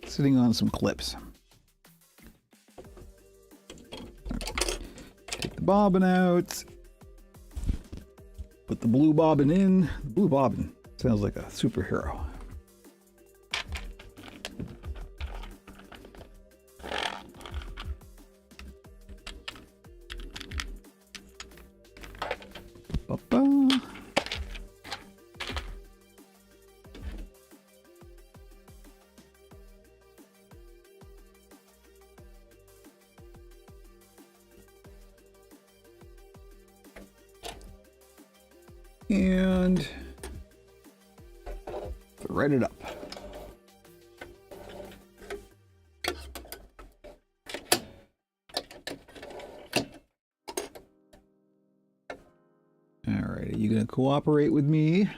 sitting on some clips. Take the bobbin out. Put the blue bobbin in. The blue bobbin sounds like a superhero. Ba-ba. And thread it up. All right, are you going to cooperate with me?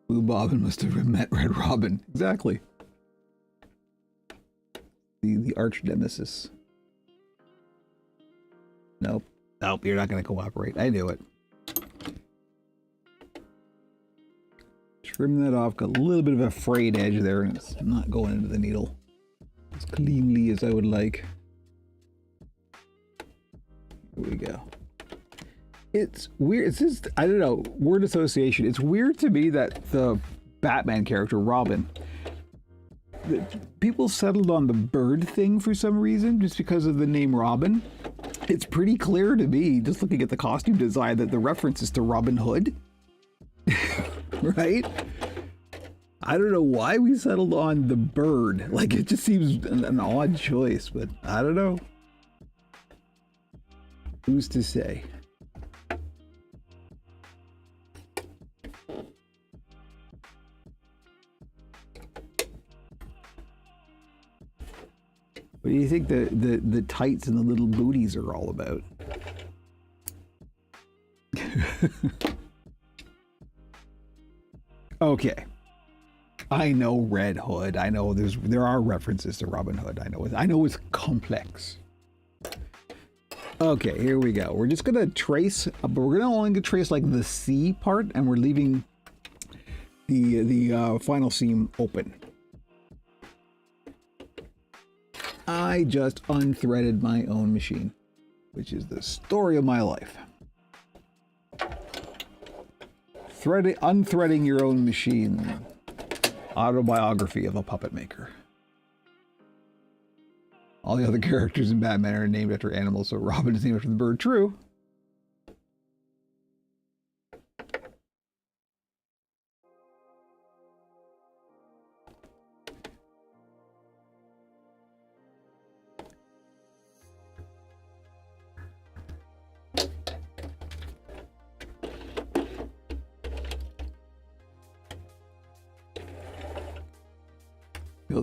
Blue Bobbin must have met Red Robin. Exactly. The arch nemesis. Nope. Nope, you're not going to cooperate. I knew it. Trim that off. Got a little bit of a frayed edge there, and it's not going into the needle as cleanly as I would like. Here we go. It's weird. It's just, I don't know, word association. It's weird to me that the Batman character, Robin, people settled on the bird thing for some reason, just because of the name Robin. It's pretty clear to me, just looking at the costume design, that the reference is to Robin Hood. Right? I don't know why we settled on the bird. Like, it just seems an odd choice, but I don't know. Who's to say? What do you think the tights and the little booties are all about? Okay. I know Red Hood. I know there are references to Robin Hood. I know it's complex. Okay, here we go. We're just gonna trace, but we're gonna only trace like the C part, and we're leaving the final seam open. I just unthreaded my own machine, which is the story of my life. Unthreading your own machine. Autobiography of a puppet maker. All the other characters in Batman are named after animals, so Robin is named after the bird. True.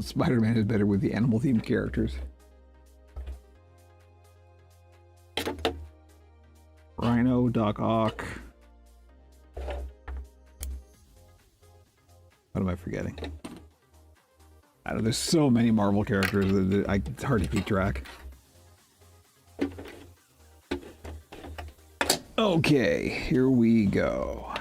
Spider-Man is better with the animal-themed characters. Rhino, Doc Ock. What am I forgetting? I don't know, there's so many Marvel characters that it's hard to keep track. Okay, here we go.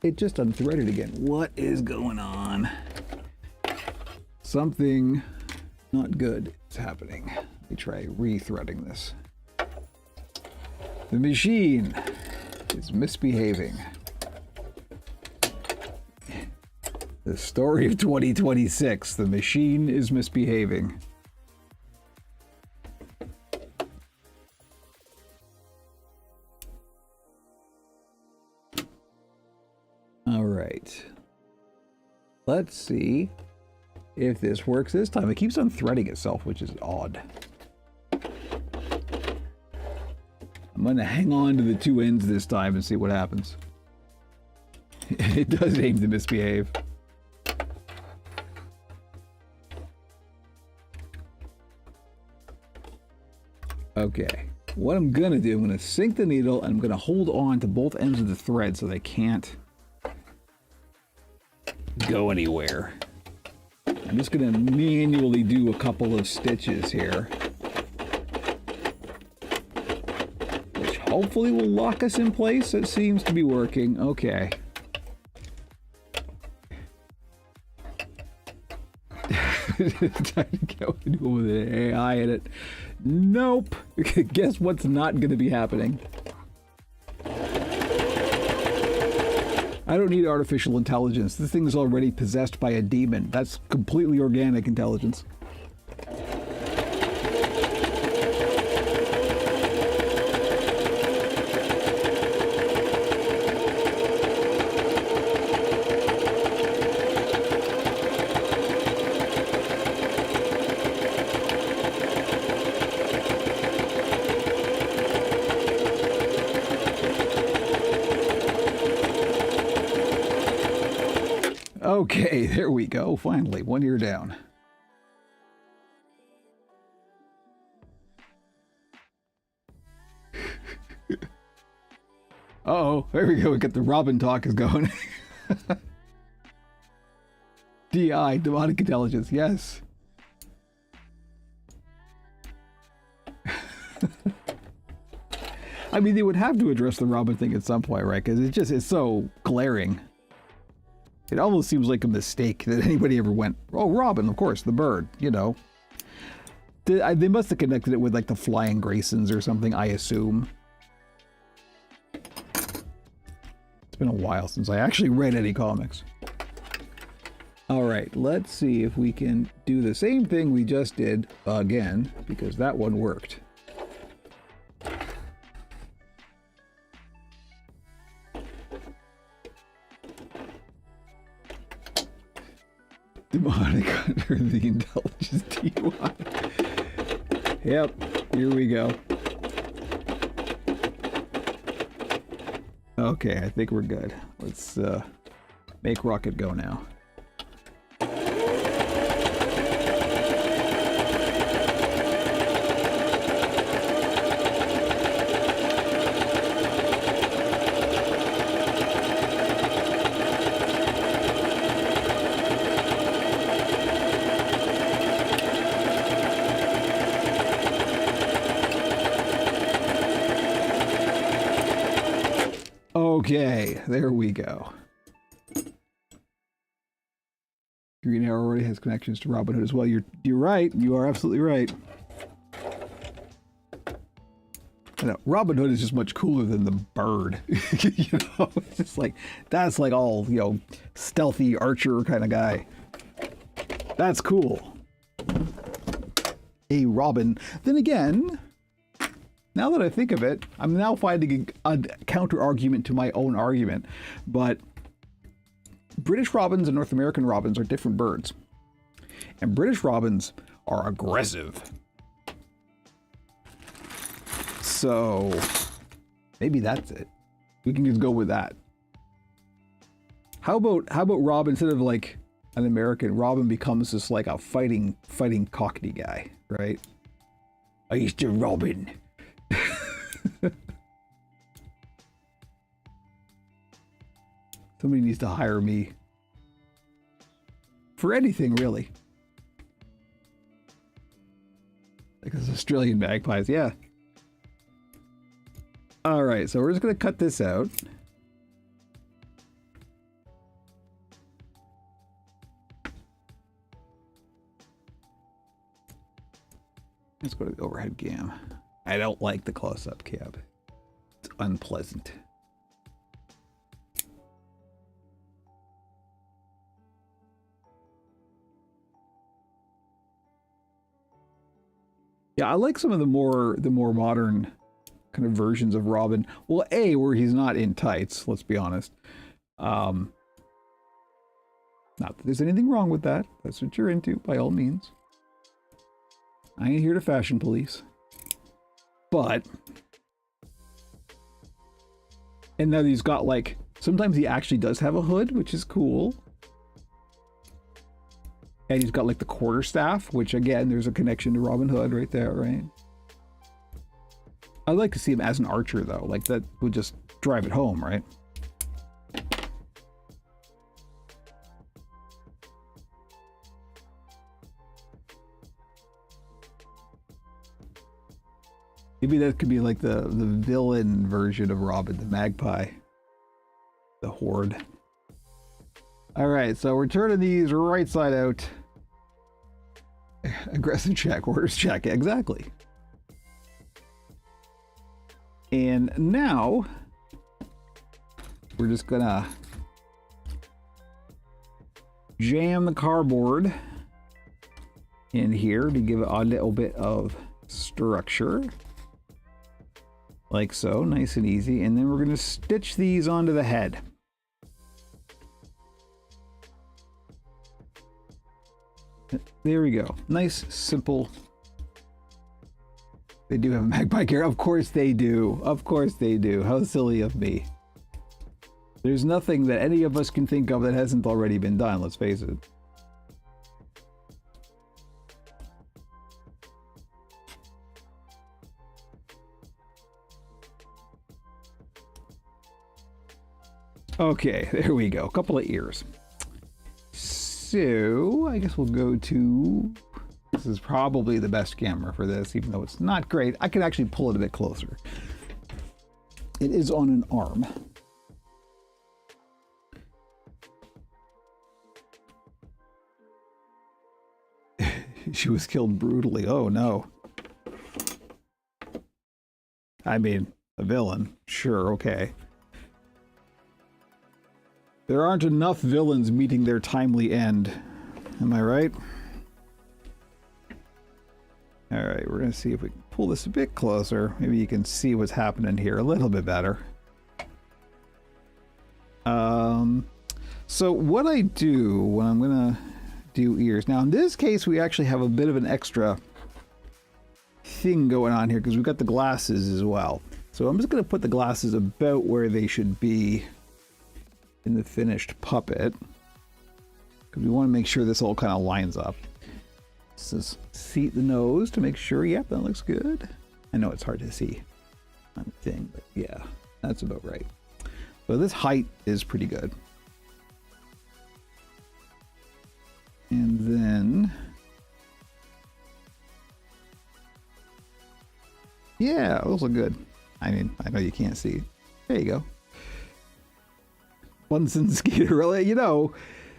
It just unthreaded again. What is going on? Something not good is happening. Let me try re-threading this. The machine is misbehaving. The story of 2026. The machine is misbehaving. All right. Let's see if this works this time. It keeps unthreading itself, which is odd. I'm going to hang on to the two ends this time and see what happens. It does aim to misbehave. Okay. What I'm going to do, I'm going to sink the needle and I'm going to hold on to both ends of the thread so they can't go anywhere. I'm just going to manually do a couple of stitches here, which hopefully will lock us in place. It seems to be working. Okay. Trying to go with an AI in it. Nope. Guess what's not going to be happening? I don't need artificial intelligence. This thing is already possessed by a demon. That's completely organic intelligence. Okay, there we go. Finally, one ear down. Uh-oh, there we go. We got the Robin talk is going. DI, demonic intelligence, yes. I mean, they would have to address the Robin thing at some point, right? Because it's so glaring. It almost seems like a mistake that anybody ever went, oh, Robin, of course, the bird, you know. They must have connected it with, like, the Flying Graysons or something, I assume. It's been a while since I actually read any comics. All right, let's see if we can do the same thing we just did again, because that one worked. Demonic under the intelligence DUI. Yep, here we go. Okay, I think we're good. Let's make Rocket go now. Okay, there we go. Green Arrow already has connections to Robin Hood as well. You're right. You are absolutely right. I know, Robin Hood is just much cooler than the bird. You know, it's just like, that's like all, you know, stealthy archer kind of guy. That's cool. A Robin. Then again, now that I think of it, I'm now finding a counter argument to my own argument. But British robins and North American robins are different birds. And British robins are aggressive. So maybe that's it. We can just go with that. How about Robin, instead of like an American, Robin becomes just like a fighting Cockney guy, right? I used to Robin. Somebody needs to hire me for anything, really. Like those Australian magpies, yeah. All right, so we're just going to cut this out. Let's go to the overhead cam. I don't like the close-up cam. It's unpleasant. Yeah, I like some of the more modern kind of versions of Robin. Well, A, where he's not in tights, let's be honest. Not that there's anything wrong with that. That's what you're into, by all means. I ain't here to fashion police. But, and now he's got like, sometimes he actually does have a hood, which is cool. And he's got like the quarterstaff, which again, there's a connection to Robin Hood right there, right? I'd like to see him as an archer though, like that would just drive it home, right? Maybe that could be like the villain version of Robin, the magpie. The horde. All right, so we're turning these right side out. Aggressive check, orders check, exactly. And now we're just gonna jam the cardboard in here to give it a little bit of structure. Like so, nice and easy. And then we're gonna stitch these onto the head. There we go. Nice, simple. They do have a magpie gear. Of course they do. Of course they do. How silly of me. There's nothing that any of us can think of that hasn't already been done, let's face it. Okay, there we go. A couple of ears. So, I guess we'll go to... This is probably the best camera for this, even though it's not great. I can actually pull it a bit closer. It is on an arm. She was killed brutally. Oh, no. I mean, a villain. Sure, okay. There aren't enough villains meeting their timely end. Am I right? All right, we're going to see if we can pull this a bit closer. Maybe you can see what's happening here a little bit better. So what I do when I'm going to do ears. Now in this case, we actually have a bit of an extra thing going on here because we've got the glasses as well. So I'm just going to put the glasses about where they should be in the finished puppet, because we want to make sure this all kind of lines up. This is seat the nose to make sure. Yep, that looks good. I know it's hard to see on the thing, but yeah, that's about right. So this height is pretty good. And then, yeah, those look good. I mean, I know you can't see it. There you go. Bunsen Skeeter, really, you know,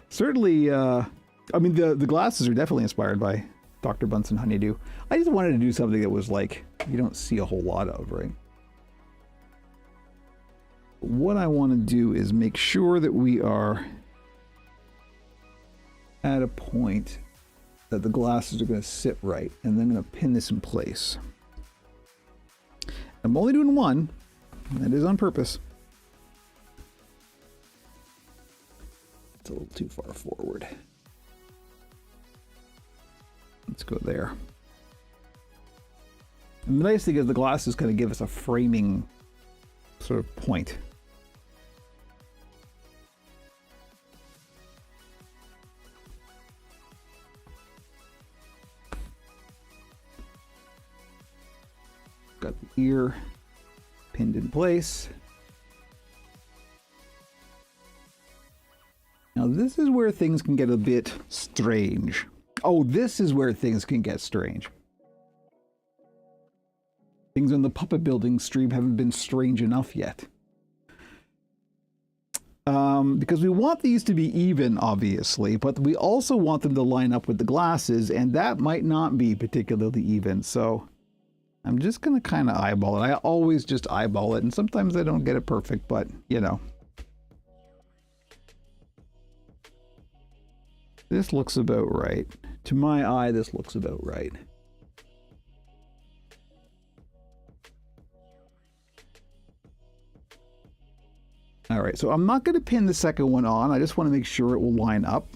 certainly, I mean, the glasses are definitely inspired by Dr. Bunsen Honeydew. I just wanted to do something that was like, you don't see a whole lot of, right? What I want to do is make sure that we are at a point that the glasses are going to sit right, and then I'm going to pin this in place. I'm only doing one, and that is on purpose. It's a little too far forward. Let's go there. And the nice thing is the glasses kind of give us a framing sort of point. Got the ear pinned in place. Now this is where things can get a bit strange. Oh, this is where things can get strange. Things on the puppet building stream haven't been strange enough yet. Because we want these to be even, obviously, but we also want them to line up with the glasses, and that might not be particularly even. So I'm just going to kind of eyeball it. I always just eyeball it, and sometimes I don't get it perfect, but, you know. This looks about right. To my eye, this looks about right. All right, so I'm not going to pin the second one on. I just want to make sure it will line up.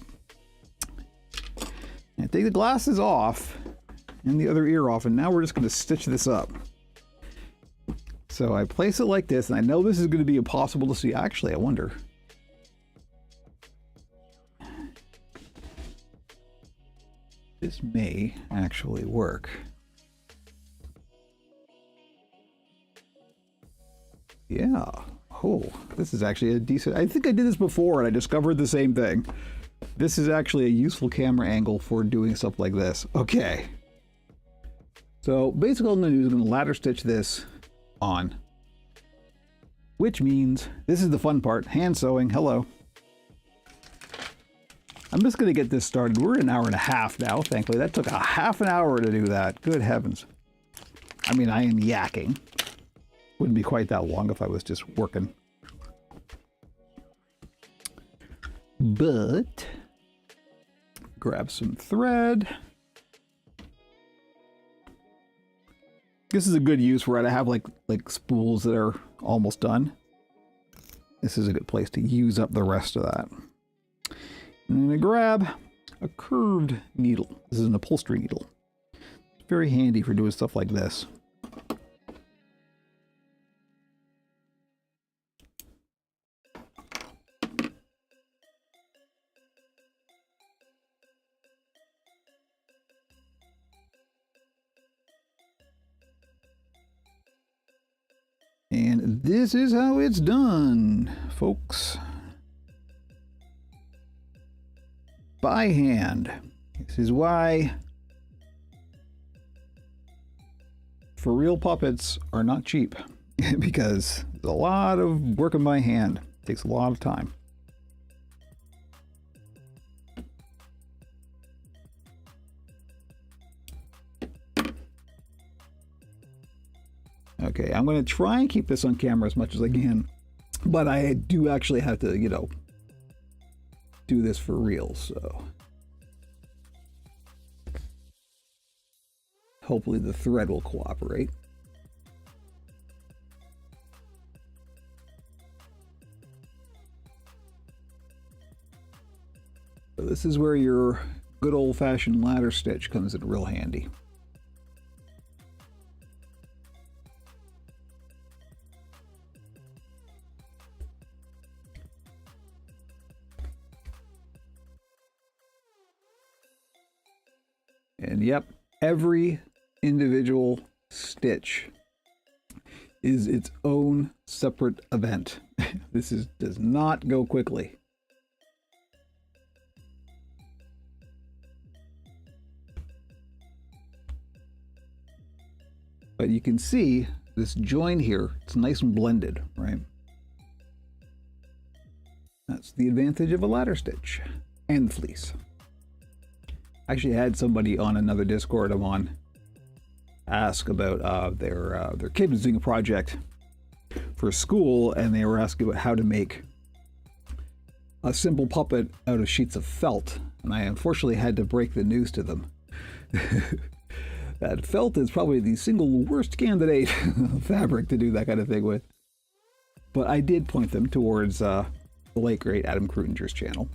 And take the glasses off and the other ear off, and now we're just going to stitch this up. So I place it like this, and I know this is going to be impossible to see. Actually, I wonder. This may actually work. Yeah. Oh, this is actually a decent... I think I did this before and I discovered the same thing. This is actually a useful camera angle for doing stuff like this. Okay. So basically what I'm going to do is I'm going to ladder stitch this on. Which means, this is the fun part, hand sewing. Hello. I'm just going to get this started. We're at an hour and a half now, thankfully. That took a half an hour to do that. Good heavens. I mean, I am yakking. Wouldn't be quite that long if I was just working. But grab some thread. This is a good use where I have like spools that are almost done. This is a good place to use up the rest of that. I'm going to grab a curved needle. This is an upholstery needle. It's very handy for doing stuff like this. And this is how it's done, folks. By hand. This is why for real puppets are not cheap, because there's a lot of working by hand. It takes a lot of time. Okay, I'm going to try and keep this on camera as much as I can, but I do actually have to, you know, do this for real, so hopefully the thread will cooperate. So this is where your good old-fashioned ladder stitch comes in real handy. And yep, every individual stitch is its own separate event. Does not go quickly. But you can see this join here, it's nice and blended, right? That's the advantage of a ladder stitch and fleece. I actually had somebody on another Discord I'm on ask about their kid was doing a project for school, and they were asking about how to make a simple puppet out of sheets of felt. And I unfortunately had to break the news to them that felt is probably the single worst candidate fabric to do that kind of thing with. But I did point them towards the late great Adam Krutinger's channel.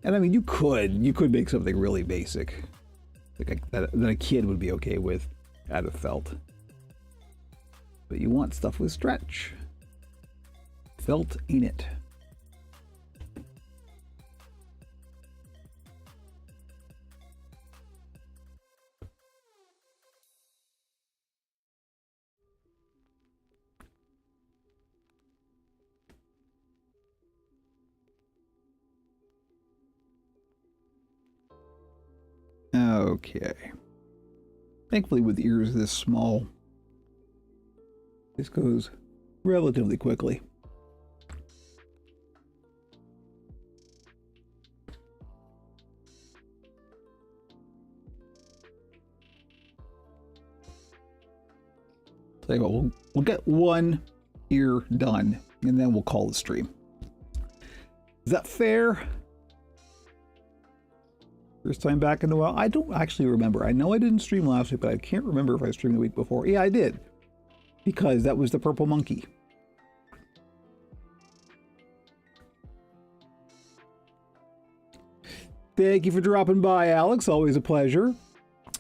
And I mean, you could make something really basic, like that a kid would be okay with out of felt. But you want stuff with stretch. Felt ain't it. Okay. Thankfully, with ears this small, this goes relatively quickly. Tell you what, we'll get one ear done, and then we'll call the stream. Is that fair? First time back in a while. I don't actually remember. I know I didn't stream last week, but I can't remember if I streamed the week before. Yeah, I did. Because that was the purple monkey. Thank you for dropping by, Alex. Always a pleasure.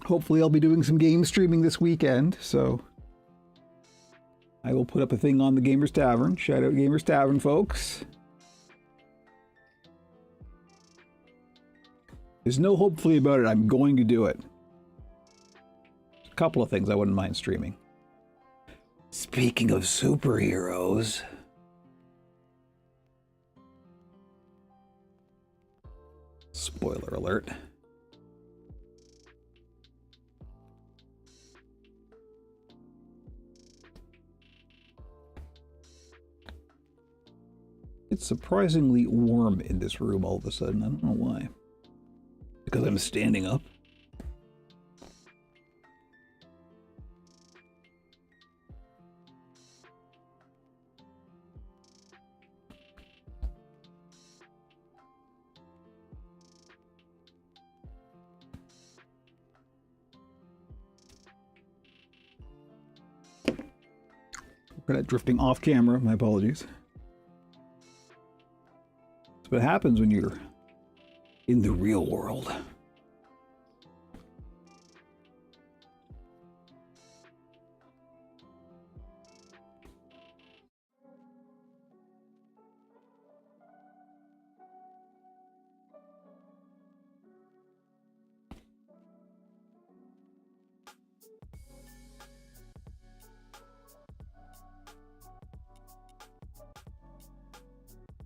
Hopefully I'll be doing some game streaming this weekend, so I will put up a thing on the Gamers Tavern. Shout out Gamers Tavern, folks. There's no hopefully about it. I'm going to do it. A couple of things I wouldn't mind streaming. Speaking of superheroes. Spoiler alert. It's surprisingly warm in this room all of a sudden. I don't know why. Because I'm standing up. For that drifting off camera, my apologies. That's what happens when you're in the real world.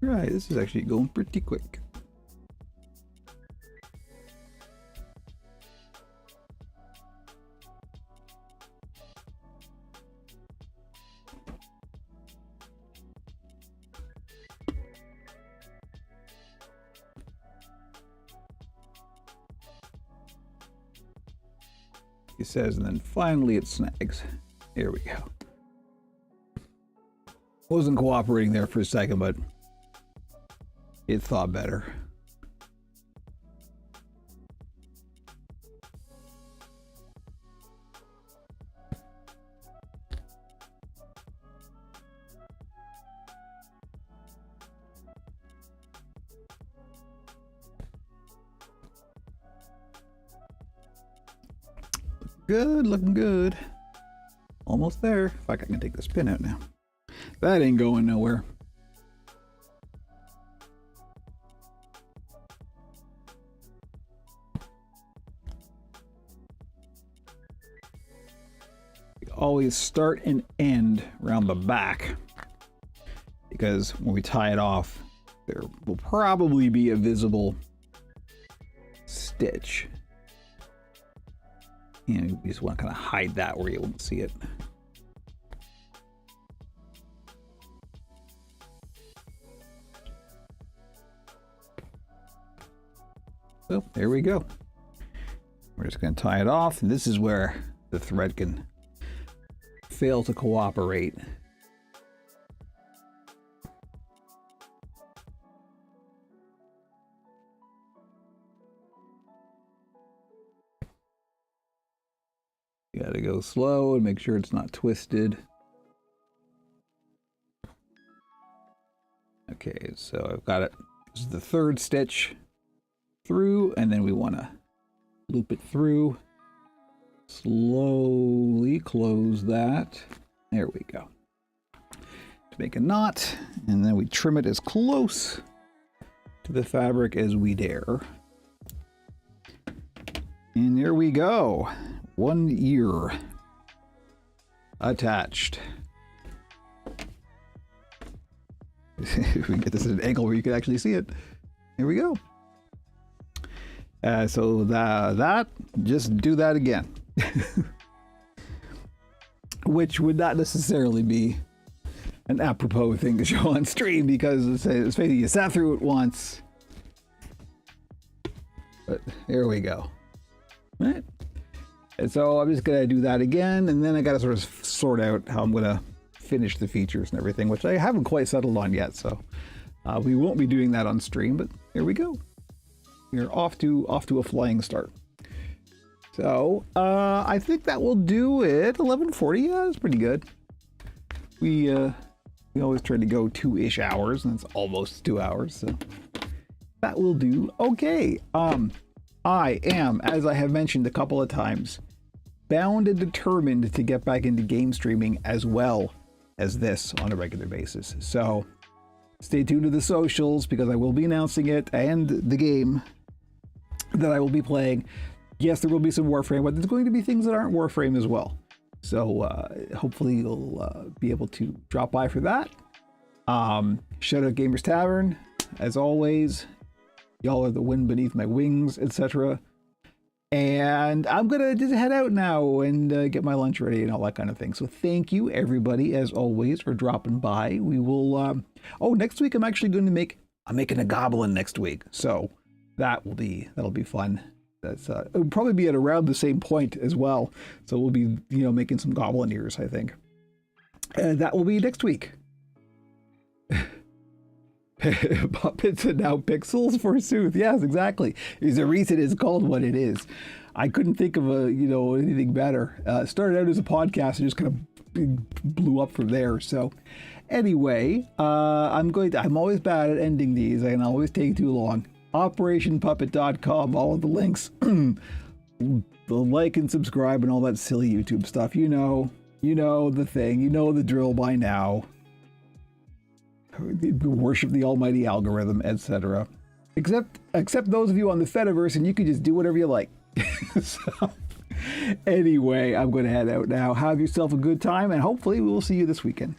Right, this is actually going pretty quick. He says, and then finally it snags. Here we go. Wasn't cooperating there for a second, but it thought better. Good, looking good. Almost there. In fact, I can take this pin out now. That ain't going nowhere. We always start and end around the back, because when we tie it off, there will probably be a visible stitch. And you just want to kind of hide that where you won't see it. So there we go. We're just going to tie it off, and this is where the thread can fail to cooperate. You gotta go slow and make sure it's not twisted. Okay, so I've got it. This is the third stitch through, and then we want to loop it through. Slowly close that. There we go. To make a knot, and then we trim it as close to the fabric as we dare. And there we go. One ear attached. If we get this at an angle where you can actually see it. Here we go. So that just do that again. Which would not necessarily be an apropos thing to show on stream, because it's basically you sat through it once. But here we go. All right. And so I'm just gonna do that again, and then I gotta sort of sort out how I'm gonna finish the features and everything, which I haven't quite settled on yet. So we won't be doing that on stream, but here we go. We're off to a flying start. So I think that will do it. 11:40, yeah, that's pretty good. We always try to go 2-ish hours, and it's almost 2 hours, so that will do. Okay. I am, as I have mentioned a couple of times, bound and determined to get back into game streaming as well as this on a regular basis. So stay tuned to the socials, because I will be announcing it and the game that I will be playing. Yes, there will be some Warframe, but there's going to be things that aren't Warframe as well. So hopefully you'll be able to drop by for that. Shout out Gamers Tavern, as always. Y'all are the wind beneath my wings, etc. And I'm gonna just head out now and get my lunch ready and all that kind of thing. So thank you everybody, as always, for dropping by. We will. Oh, next week I'm actually going to I'm making a goblin next week, so that'll be fun. That's it'll probably be at around the same point as well. So we'll be making some goblin ears, I think. And that will be next week. Puppets and now pixels, forsooth. Yes, exactly. There's a reason it's called what it is. I couldn't think of anything better. Started out as a podcast and just kind of blew up from there. So anyway, I'm always bad at ending these. I can always take too long. OperationPuppet.com, all of the links. The like and subscribe and all that silly YouTube stuff. You know the thing. You know the drill by now. Worship the almighty algorithm, etc. Except those of you on the Fediverse, and you can just do whatever you like. So, anyway, I'm going to head out now. Have yourself a good time, and hopefully we will see you this weekend.